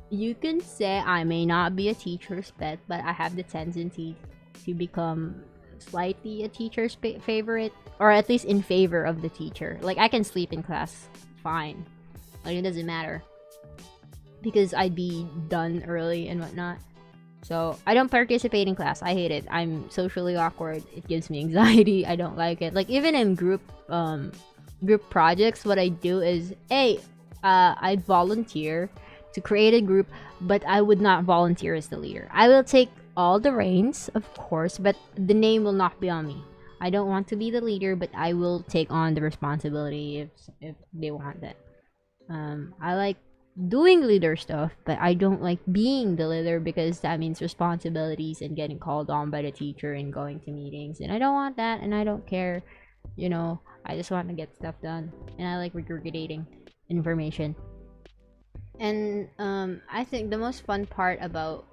you can say I may not be a teacher's pet, but I have the tendency to become slightly a teacher's favorite, or at least in favor of the teacher. Like, I can sleep in class fine. Like, it doesn't matter. Because I'd be done early and whatnot. So, I don't participate in class. I hate it. I'm socially awkward. It gives me anxiety. I don't like it. Like, even in group projects, what I do is, I volunteer to create a group, but I would not volunteer as the leader. I will take all the reins, of course, but the name will not be on me. I don't want to be the leader, but I will take on the responsibility if they want it. I like doing leader stuff, but I don't like being the leader because that means responsibilities and getting called on by the teacher and going to meetings, and I don't want that, and I don't care. I just want to get stuff done, and I like regurgitating information. And I think the most fun part about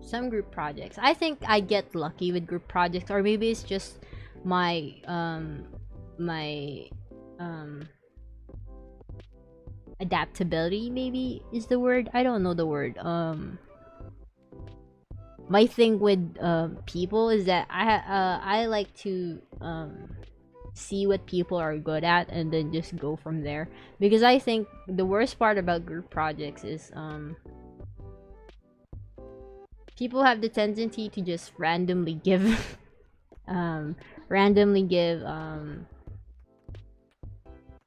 some group projects, I think I get lucky with group projects, or maybe it's just my adaptability, maybe is the word. I don't know the word. My thing with people is that I like to see what people are good at and then just go from there, because I think the worst part about group projects is people have the tendency to just randomly give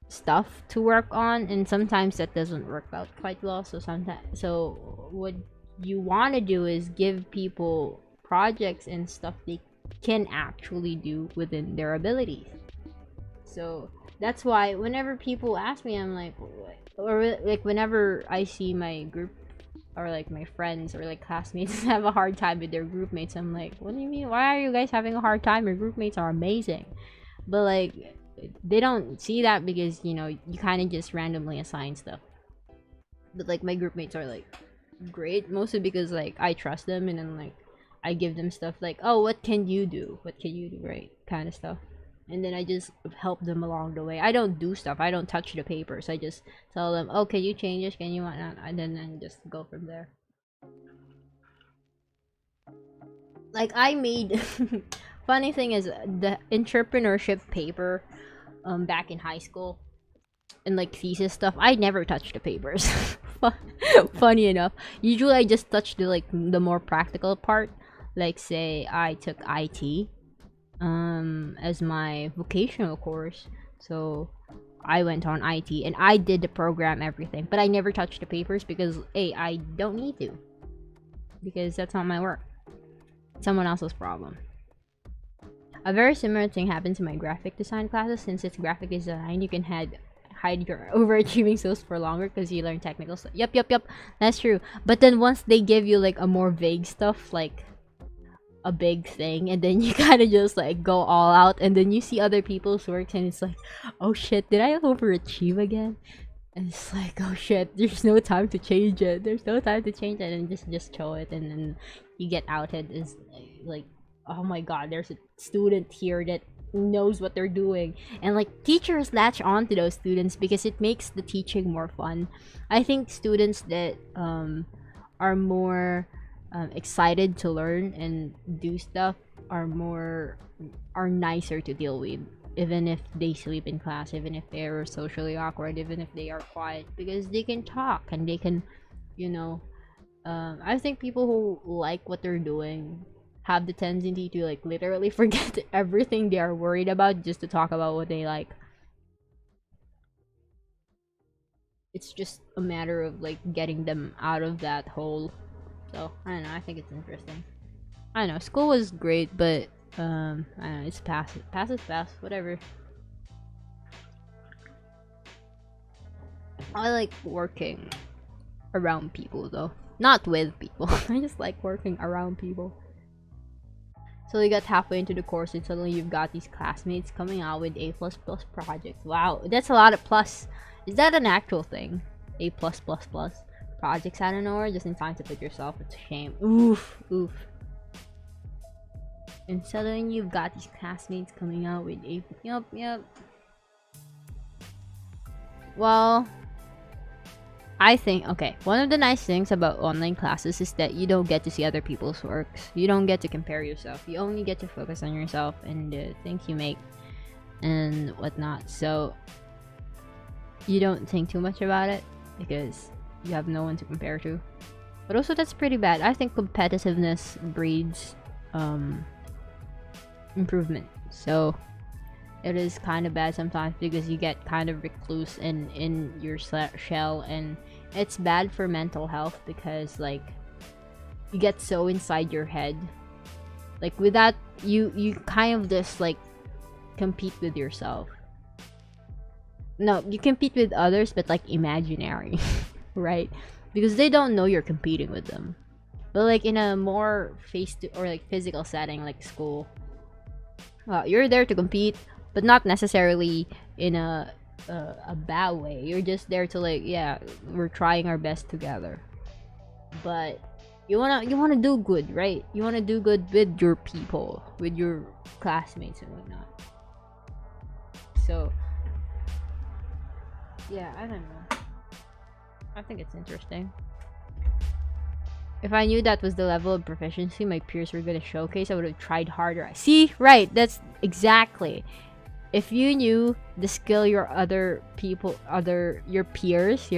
stuff to work on, and sometimes that doesn't work out quite well. So what you want to do is give people projects and stuff they can actually do within their abilities. So that's why whenever people ask me, I'm like, or like whenever I see my group or like my friends or like classmates have a hard time with their group mates, I'm like, what do you mean? Why are you guys having a hard time? Your group mates are amazing. But like, they don't see that because you kind of just randomly assign stuff. But like, my group mates are like great, mostly because like I trust them, and then like I give them stuff like, oh, what can you do, right, kind of stuff. And then I just help them along the way. I don't do stuff. I don't touch the papers. I just tell them, oh, can you change this? Can you want that? And then just go from there. Like, I made... Funny thing is, the entrepreneurship paper back in high school, and like thesis stuff, I never touch the papers. Funny enough, usually I just touch the like the more practical part. Like say I took IT as my vocational course, so I went on IT and I did the program everything, but I never touched the papers because I don't need to, because that's not my work. It's someone else's problem. A very similar thing happened to my graphic design classes. Since it's graphic design, you can hide your overachieving skills for longer because you learn technical stuff. Yep. That's true. But then once they give you like a more vague stuff, like a big thing, and then you kind of just like go all out, and then you see other people's works, and it's like, oh shit, did I overachieve again? And it's like, oh shit, there's no time to change it. There's no time to change it, and just show it, and then you get outed as like, oh my god, there's a student here that knows what they're doing. And like teachers latch on to those students because it makes the teaching more fun. I think students that are more excited to learn and do stuff are nicer to deal with, even if they sleep in class, even if they're socially awkward, even if they are quiet, because they can talk and they can, you know, I think people who like what they're doing have the tendency to like literally forget everything they are worried about just to talk about what they like. It's just a matter of like getting them out of that hole. So I don't know, I think it's interesting. I don't know, school was great, but I don't know, it's pass, whatever. I like working around people though, not with people. I just like working around people. So you got halfway into the course and suddenly you've got these classmates coming out with A++ projects. Wow, that's a lot of plus. Is that an actual thing? A+++ projects out of nowhere just in time to put yourself into shame. Oof. And suddenly you've got these classmates coming out with A++. Yep. Well, I think, okay, one of the nice things about online classes is that you don't get to see other people's works. You don't get to compare yourself. You only get to focus on yourself and the things you make and whatnot. So you don't think too much about it because you have no one to compare to. But also that's pretty bad. I think competitiveness breeds improvement. So it is kind of bad sometimes because you get kind of recluse in your shell, and it's bad for mental health because like you get so inside your head. Like with that, you kind of just like compete with yourself. No, you compete with others, but like imaginary, right? Because they don't know you're competing with them. But like in a more or like physical setting like school, you're there to compete, but not necessarily in a bad way. You're just there to like, yeah, we're trying our best together. But you wanna do good, right? You wanna do good with your people, with your classmates and whatnot. So yeah, I don't know. I think it's interesting. If I knew that was the level of proficiency my peers were gonna showcase, I would have tried harder. See, right? That's exactly. If you knew the skill your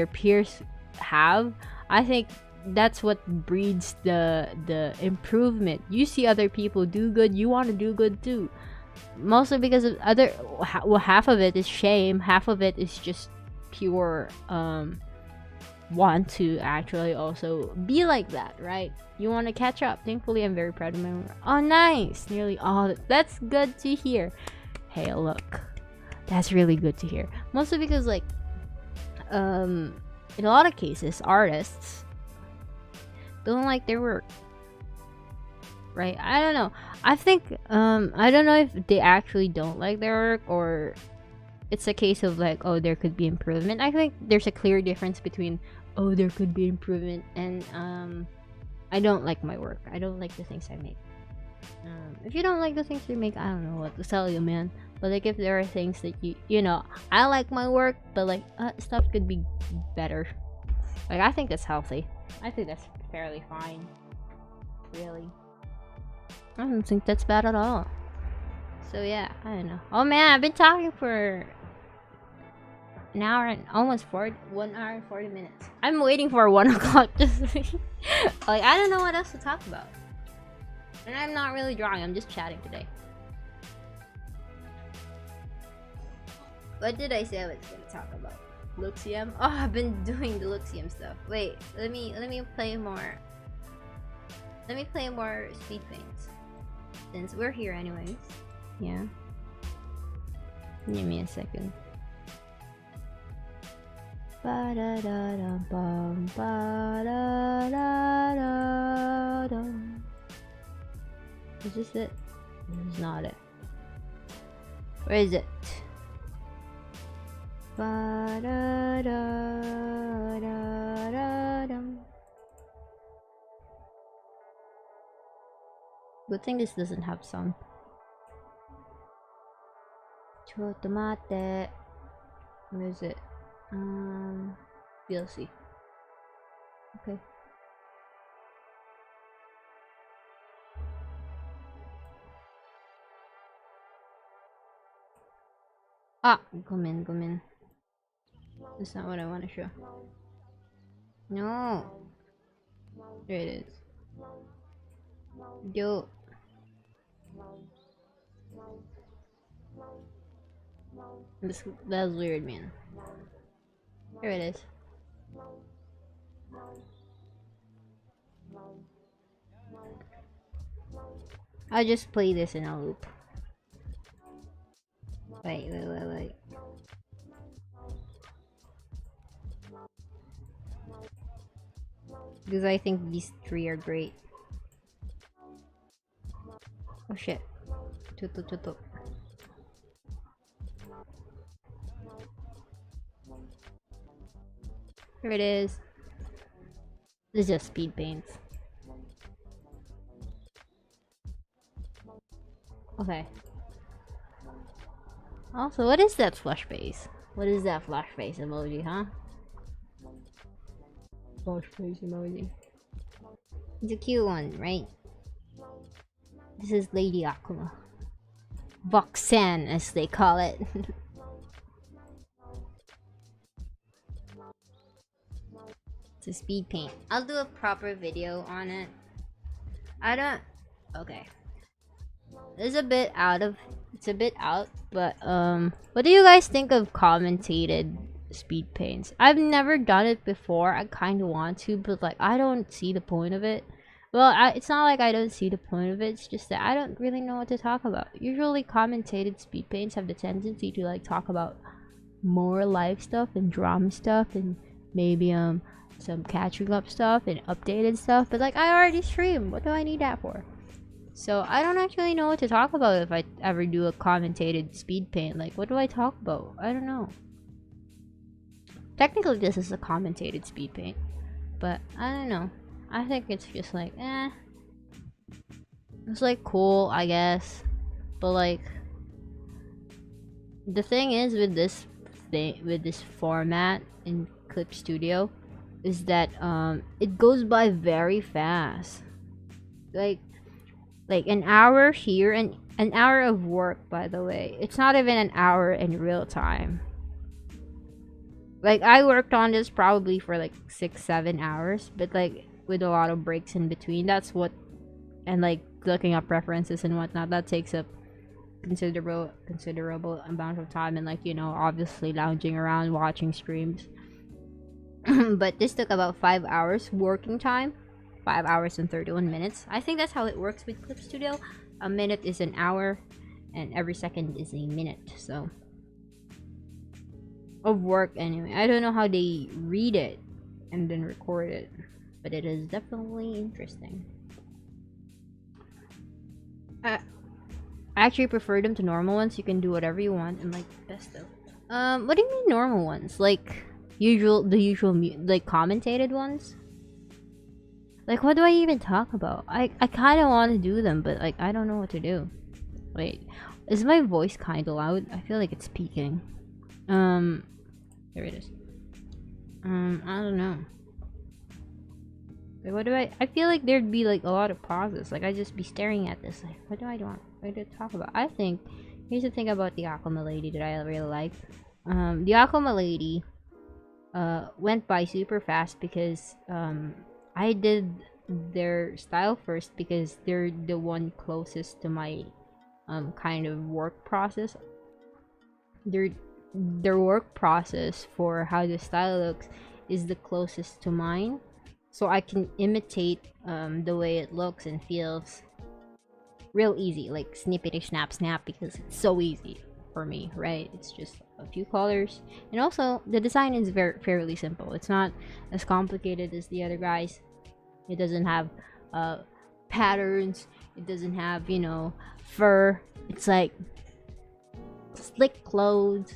peers have, I think that's what breeds the improvement. You see other people do good, you want to do good too. Mostly because of half of it is shame, half of it is just pure want to actually also be like that, right? You want to catch up. Thankfully, I'm very proud of my work. Oh, nice! Nearly all. That's good to hear. Hey, look, that's really good to hear. Mostly because like in a lot of cases artists don't like their work, right? I don't know. I think I don't know if they actually don't like their work or it's a case of like, oh, there could be improvement. I think there's a clear difference between, oh, there could be improvement and I don't like my work. I don't like the things I make. If you don't like the things you make, I don't know what to tell you, man. But like if there are things that you know, I like my work, but like stuff could be better. Like I think that's healthy. I think that's fairly fine. Really, I don't think that's bad at all. So yeah, I don't know. Oh man, I've been talking for an hour and almost 1 hour and 40 minutes. I'm waiting for 1 o'clock just like I don't know what else to talk about. And I'm not really drawing, I'm just chatting today. What did I say I was gonna talk about? Luxium? Oh, I've been doing the Luxium stuff. Wait, let me play more. Let me play more speed paints. Since we're here anyways. Yeah. Give me a second. Ba-da-da-da-bum, ba-da-da-da-dum. Is this it? This is not it. Where is it? Ba-da-da-da-dum. Good thing this doesn't have sound. Chotomate. Where is it? VLC. Okay. Ah, come in. That's not what I want to show. No. There it is. Yo. That's weird, man. Here it is. I'll just play this in a loop. Wait. Because I think these three are great. Oh shit. Tutu. Here it is. This is just speed paints. Okay. Also, what is that flush face? What is that flush face emoji, huh? Flush face emoji. It's a cute one, right? This is Lady Akuma. Voxan, as they call it. It's a speed paint. I'll do a proper video on it. Okay. It's a bit out, but what do you guys think of commentated speed paints? I've never done it before. I kind of want to, but like I don't see the point of it. Well, it's not like I don't see the point of it. It's just that I don't really know what to talk about. Usually commentated speed paints have the tendency to like talk about more live stuff and drama stuff and maybe some catching up stuff and updated stuff, but like I already stream. What do I need that for? So I don't actually know what to talk about if I ever do a commentated speed paint. Like, what do I talk about? I don't know. Technically this is a commentated speed paint, but I don't know. I think it's just like it's like cool, I guess, but like the thing is with this format in Clip Studio is that it goes by very fast. Like an hour here and an hour of work, by the way. It's not even an hour in real time. Like I worked on this probably for like 6-7 hours, but like with a lot of breaks in between. That's what, and like looking up references and whatnot, that takes up considerable amount of time, and like, you know, obviously lounging around watching streams. But this took about 5 hours working time. 5 hours and 31 minutes. I think that's how it works with Clip Studio. A minute is an hour and every second is a minute, so of work anyway. I don't know how they read it and then record it, but it is definitely interesting. I actually prefer them to normal ones. You can do whatever you want and like best of. What do you mean normal ones? Like the usual like commentated ones? Like, what do I even talk about? I kind of want to do them, but like I don't know what to do. Wait, is my voice kind of loud? I feel like it's peaking. There it is. I don't know. Wait, what do I feel like there'd be like a lot of pauses. Like I'd just be staring at this. Like, what do I want? What do I talk about? I think here's the thing about the Akuma lady that I really like. The Akuma lady went by super fast because I did their style first because they're the one closest to my kind of work process. Their work process for how the style looks is the closest to mine, so I can imitate the way it looks and feels real easy, like snippety snap snap, because it's so easy for me, right? It's just a few colors, and also the design is fairly simple. It's not as complicated as the other guys. It doesn't have patterns. It doesn't have, you know, fur. It's like slick clothes,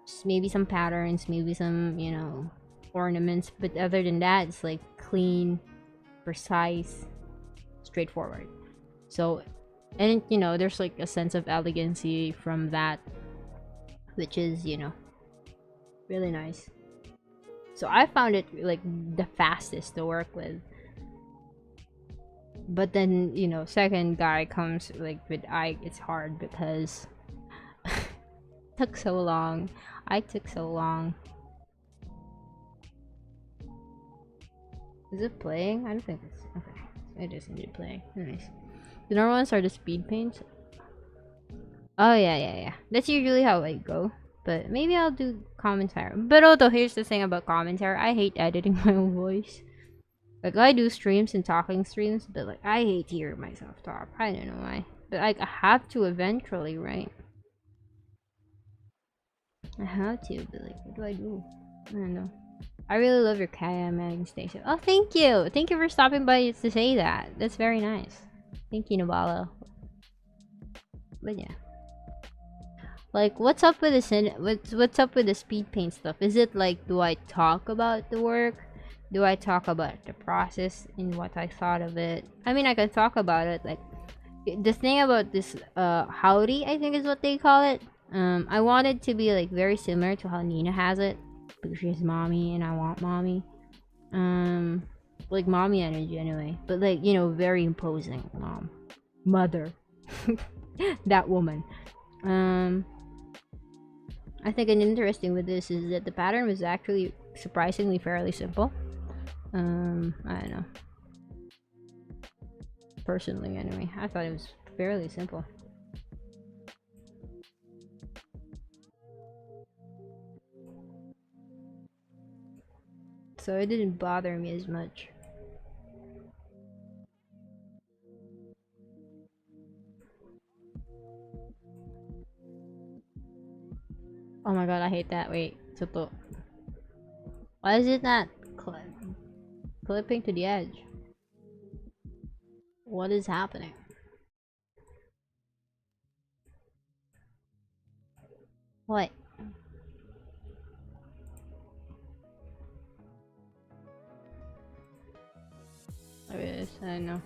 just maybe some patterns, maybe some, you know, ornaments, but other than that, it's like clean, precise, straightforward. So, and you know, there's like a sense of elegancy from that, which is, you know, really nice. So I found it like the fastest to work with. But then, you know, second guy comes like with Ike, it's hard because took so long. I took so long. Is it playing? I don't think it's okay. It is indeed playing. Nice. The normal ones are the speed paints. Oh yeah. That's usually how I go. But maybe I'll do commentary. But although here's the thing about commentary, I hate editing my own voice. Like I do streams and talking streams, but like I hate hearing myself talk. I don't know why. But like I have to eventually, right? I have to, but like what do I do? I don't know. I really love your Kaya station. Oh, thank you! Thank you for stopping by to say that. That's very nice. Thank you, Nabala. But yeah. Like, what's up with the what's up with the speed paint stuff? Is it like, do I talk about the work? Do I talk about the process and what I thought of it? I mean, I can talk about it. Like, the thing about this howdy, I think is what they call it. I want it to be like very similar to how Nina has it, because she's mommy and I want mommy. Like mommy energy anyway, but like, you know, very imposing mother. That woman. I think an interesting with this is that the pattern was actually surprisingly fairly simple. I don't know. Personally, anyway, I thought it was fairly simple. So it didn't bother me as much. Oh my god, I hate that. Wait, Soto. Why is it not clipping to the edge? What is happening? What? There it is, I don't know.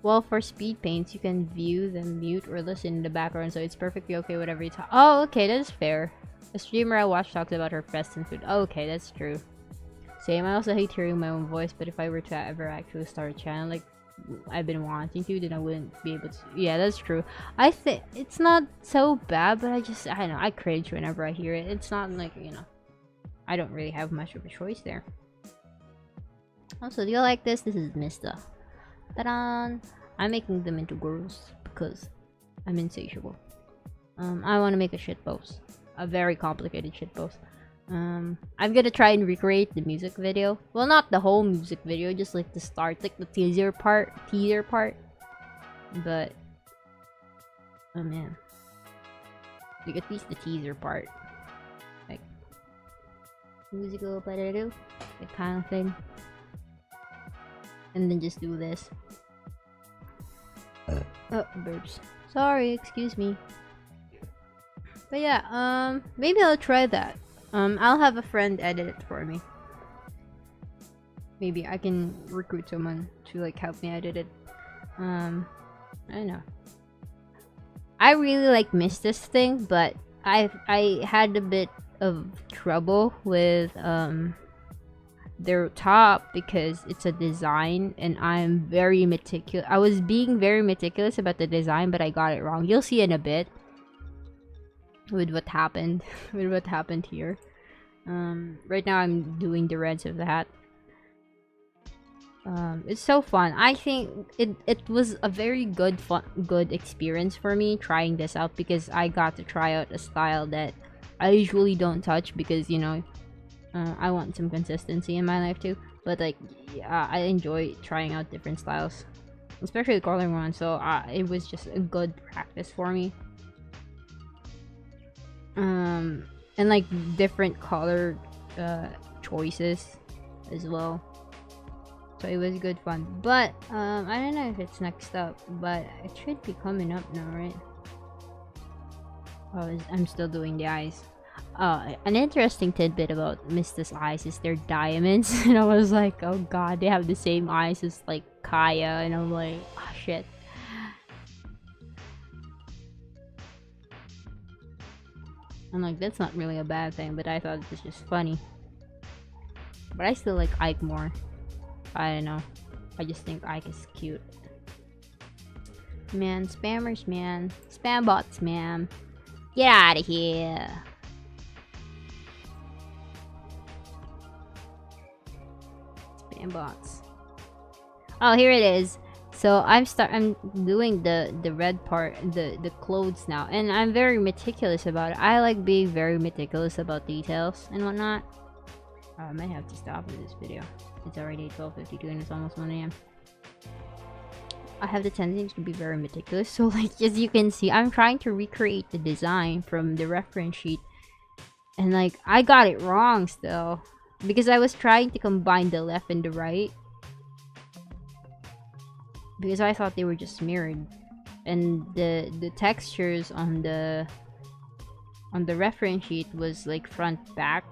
Well, for speed paints, you can view them, mute, or listen in the background, so it's perfectly okay whatever you talk. Oh, okay, that's fair. A streamer I watch talks about her fest and food. Oh, okay, that's true. Same, I also hate hearing my own voice, but if I were to ever actually start a channel like I've been wanting to, then I wouldn't be able to. Yeah, that's true. I think it's not so bad, but I don't know, I cringe whenever I hear it. It's not like, you know, I don't really have much of a choice there. Also, do you like this? This is Mista. Ta-da! I'm making them into girls because I'm insatiable. I want to make a shitpost. A very complicated shitpost. I'm gonna try and recreate the music video. Well, not the whole music video, just like the start, like the teaser part. But, oh man. Like at least the teaser part. Like, musical, that kind of thing. And then just do this. Oh, birds. Sorry, excuse me. But yeah, maybe I'll try that. I'll have a friend edit it for me. Maybe I can recruit someone to like help me edit it. I don't know. I really like miss this thing, but I had a bit of trouble with their top because it's a design and I'm very meticulous. I was being very meticulous about the design, but I got it wrong. You'll see in a bit. with what happened with what happened here. Right now I'm doing the reds of the hat. It's so fun. I think it was a very good experience for me trying this out, because I got to try out a style that I usually don't touch, because you know, I want some consistency in my life too. But like, yeah, I enjoy trying out different styles, especially the coloring one. So it was just a good practice for me. And like different color choices as well. So it was good fun. But I don't know if it's next up, but it should be coming up now, right? Oh, I'm still doing the eyes. An interesting tidbit about Mista's eyes is they're diamonds. And I was like, oh god, they have the same eyes as like Kaya, and I'm like, oh shit. I'm like, that's not really a bad thing, but I thought it was just funny. But I still like Ike more. I don't know. I just think Ike is cute. Man, spammers, man. Spam bots, man. Get out of here. Spam bots. Oh, here it is. So I'm doing the red part, the clothes now, and I'm very meticulous about it. I like being very meticulous about details and whatnot. I might have to stop with this video. It's already 12:52 and it's almost 1 AM. I have the tendency to be very meticulous, so like as you can see, I'm trying to recreate the design from the reference sheet, and like I got it wrong still, because I was trying to combine the left and the right, because I thought they were just mirrored, and the textures on the reference sheet was like front back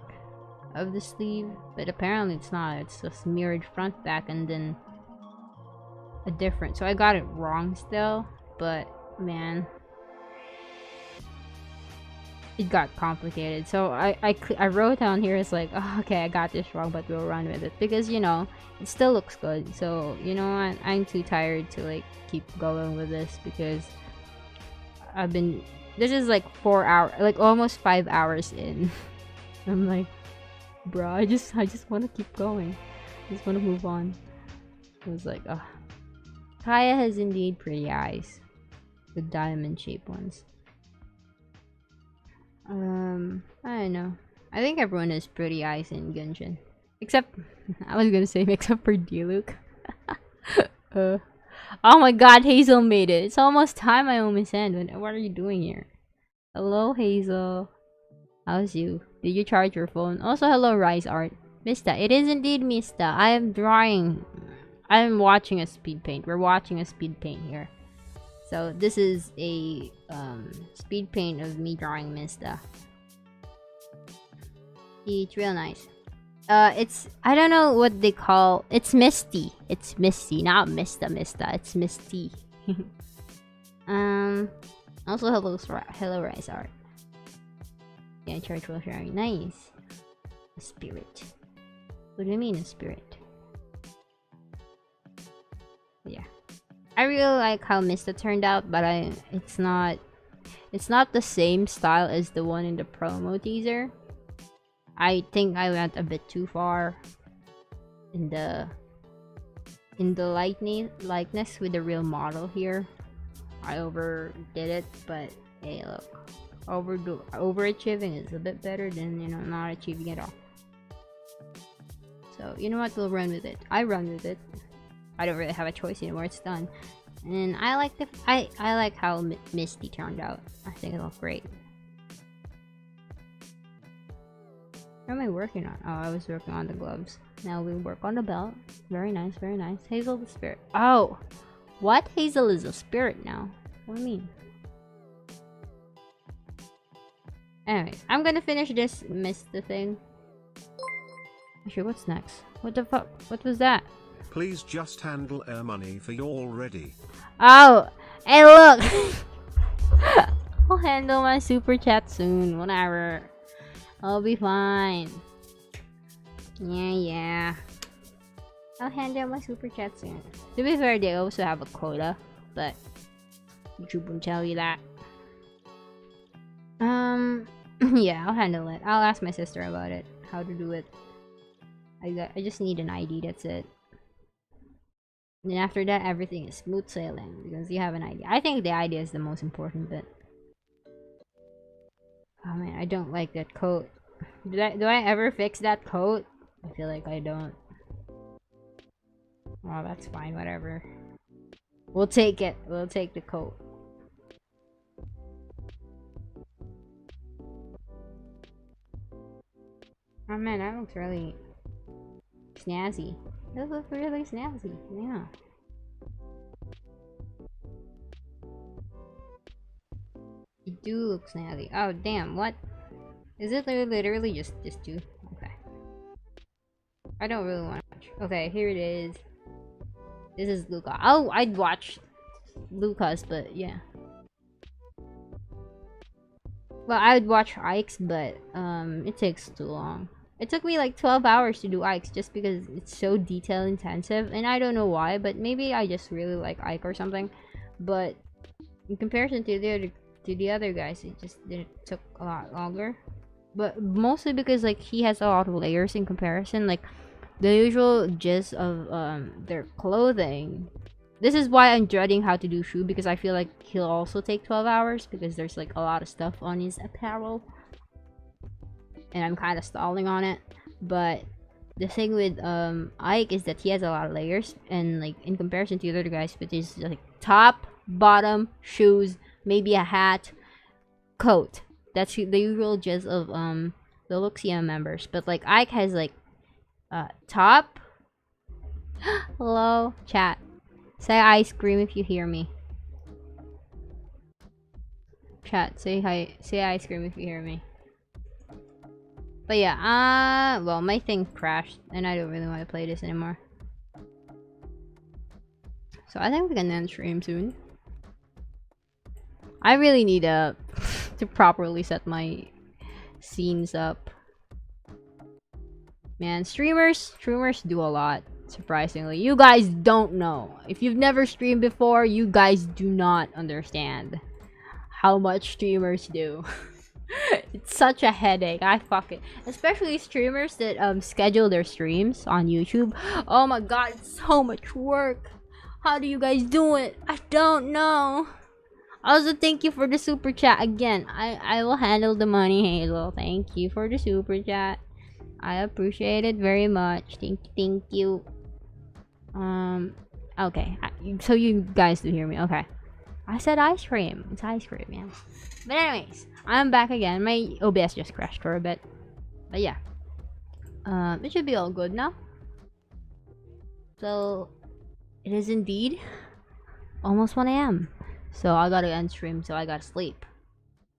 of the sleeve, but apparently it's not. It's just mirrored front back and then a different. So I got it wrong still, but man, it got complicated. So I wrote down here, it's like, oh, okay, I got this wrong, but we'll run with it, because you know it still looks good. So you know what, I'm too tired to like keep going with this, because this is like 4 hours, like almost 5 hours in. I'm like, bro, I just want to keep going. I just want to move on. It was like, oh. Kaya has indeed pretty eyes, the diamond shaped ones. I don't know. I think everyone has pretty eyes in Genshin, except I was gonna say except for Diluc. Oh my god, Hazel made it. It's almost time, I almost end. What are you doing here? Hello, Hazel. How's you? Did you charge your phone? Also, hello, Rise Art. Mista, it is indeed Mista. I am drawing. I am watching a speed paint. We're watching a speed paint here. So this is a speed paint of me drawing Mista. It's real nice. It's, I don't know what they call. It's Misty. It's Misty, not Mista. It's Misty. Also hello, Rise Art. Yeah, charge while sharing. Nice. A spirit. What do you mean a spirit? Yeah, I really like how Mista turned out, but it's not the same style as the one in the promo teaser. I think I went a bit too far in the likeness with the real model here. I overdid it, but hey, look, overachieving is a bit better than, you know, not achieving at all. So you know what, we'll run with it. I run with it. I don't really have a choice anymore. It's done, and I like I like how Misty turned out. I think it looked great. What am I working on? Oh, I was working on the gloves. Now we work on the belt. Very nice, very nice. Hazel the spirit. Oh, what? Hazel is a spirit now. What do you mean? Anyway, I'm gonna finish this Mista thing. Actually, what's next? What the fuck? What was that? Please just handle air money for you already. Oh, hey look! I'll handle my super chat soon, whatever. I'll be fine. Yeah. I'll handle my super chat soon. To be fair, they also have a quota, but YouTube won't tell you that. Yeah, I'll handle it. I'll ask my sister about it, how to do it. I just need an ID, that's it. And then after that, everything is smooth sailing because you have an idea. I think the idea is the most important bit. Oh man, I don't like that coat. Do I ever fix that coat? I feel like I don't. Oh, that's fine, whatever. We'll take it. We'll take the coat. Oh man, that looks really snazzy. That looks really snazzy. Yeah. You do look snazzy. Oh damn, what? Is it literally just two? Okay. I don't really want to watch. Okay, here it is. This is Luca. Oh, I'd watch Lucas, but yeah. Well, I would watch Ike's, but it takes too long. It took me like 12 hours to do Ike's just because it's so detail intensive, and I don't know why, but maybe I just really like Ike or something. But in comparison to the other guys, it took a lot longer. But mostly because like he has a lot of layers in comparison, like the usual gist of their clothing. This is why I'm dreading how to do Shu, because I feel like he'll also take 12 hours because there's like a lot of stuff on his apparel. And I'm kind of stalling on it. But the thing with Ike is that he has a lot of layers, and like in comparison to the other guys, which is like top, bottom, shoes, maybe a hat, coat. That's the usual gist of the Luxia members. But like Ike has like top. Hello, chat. Say ice cream if you hear me. Chat, say hi. Say ice cream if you hear me. But yeah, well, my thing crashed, and I don't really want to play this anymore. So I think we can end stream soon. I really need to properly set my scenes up. Man, streamers do a lot, surprisingly. You guys don't know. If you've never streamed before, you guys do not understand how much streamers do. It's such a headache. I fuck it. Especially streamers that schedule their streams on YouTube. Oh my god, it's so much work. How do you guys do it? I don't know. Also, thank you for the super chat again. I will handle the money, Hazel. Thank you for the super chat. I appreciate it very much. Thank you. Okay. So you guys do hear me. Okay. I said ice cream. It's ice cream, man. But anyways, I'm back again. My OBS just crashed for a bit. But yeah. It should be all good now. So, it is indeed almost 1 a.m. So I gotta end stream, so I gotta sleep.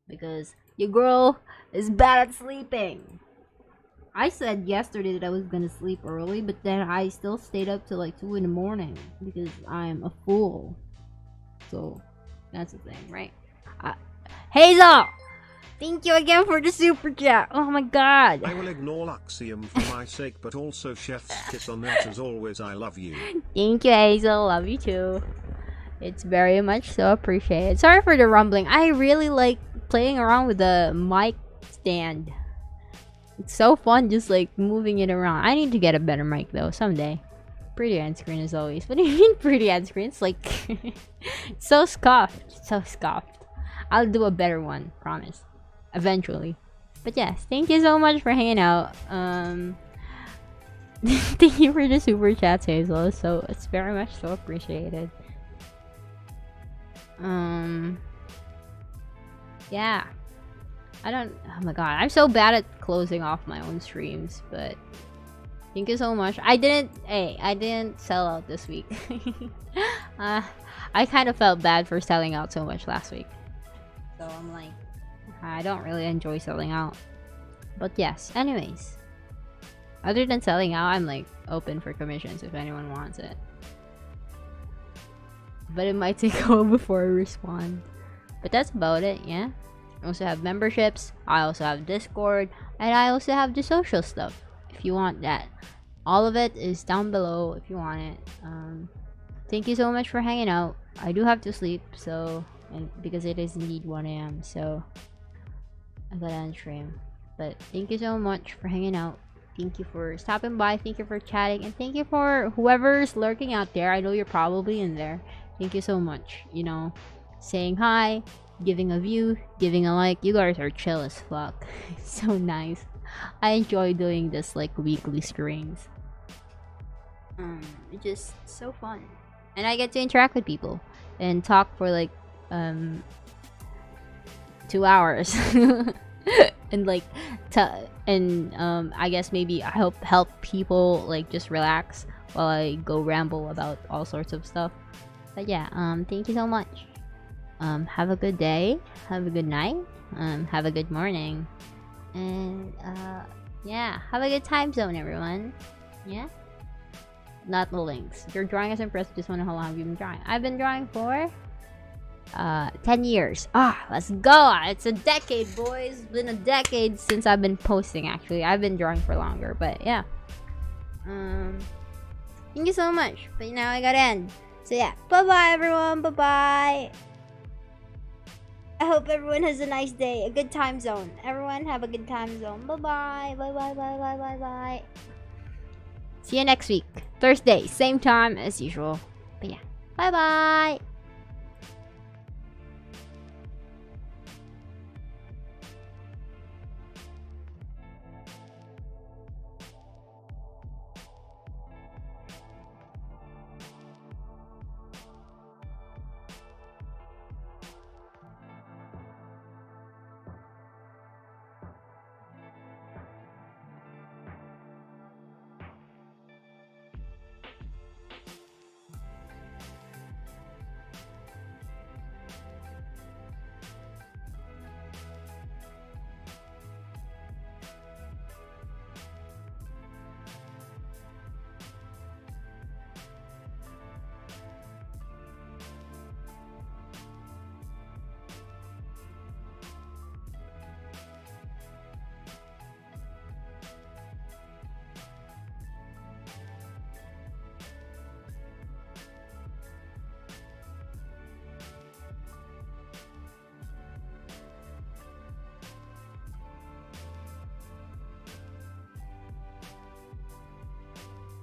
Because your girl is bad at sleeping. I said yesterday that I was gonna sleep early, but then I still stayed up till like 2 in the morning. Because I'm a fool. So, that's the thing, right? Hazel! Thank you again for the super chat. Oh my god. I will ignore Luxium for my sake, but also Chef's kiss on that as always. I love you. Thank you, Hazel. Love you too. It's very much so appreciated. Sorry for the rumbling. I really like playing around with the mic stand. It's so fun just like moving it around. I need to get a better mic though someday. Pretty end screen as always. What do you mean pretty end screen? It's like it's so scuffed. So scuffed. I'll do a better one, promise. Eventually. But yes, thank you so much for hanging out. Thank you for the super chats, Hazel. So it's very much so appreciated. Yeah. Oh my god, I'm so bad at closing off my own streams, but thank you so much. I didn't sell out this week. I kind of felt bad for selling out so much last week. So I'm like, I don't really enjoy selling out. But yes, anyways. Other than selling out, I'm like open for commissions if anyone wants it. But it might take a while before I respond. But that's about it, yeah. I also have memberships, I also have Discord, and I also have the social stuff if you want that. All of it is down below if you want it. Thank you so much for hanging out. I do have to sleep, so, and because it is indeed 1 a.m. So I gotta end stream. But thank you so much for hanging out. Thank you for stopping by. Thank you for chatting. And thank you for whoever's lurking out there. I know you're probably in there. Thank you so much. You know, saying hi, giving a view, giving a like. You guys are chill as fuck. So nice. I enjoy doing this like weekly streams. It's just so fun. And I get to interact with people and talk for like 2 hours. And like I guess maybe I help people like just relax while I go ramble about all sorts of stuff. But yeah, thank you so much. Have a good day, have a good night, have a good morning, and yeah, have a good time zone, everyone. Yeah, not the links. If you're drawing as impressed, just want to know how long you've been drawing. I've been drawing for 10 years. Let's go. It's a decade, boys. It's been a decade since I've been posting. Actually, I've been drawing for longer, but yeah. Thank you so much, but now I gotta end. So yeah, bye bye everyone, bye bye. I hope everyone has a nice day, a good time zone. Everyone have a good time zone. Bye bye, bye bye, bye bye, bye bye. See you next week, Thursday, same time as usual. But yeah, bye bye.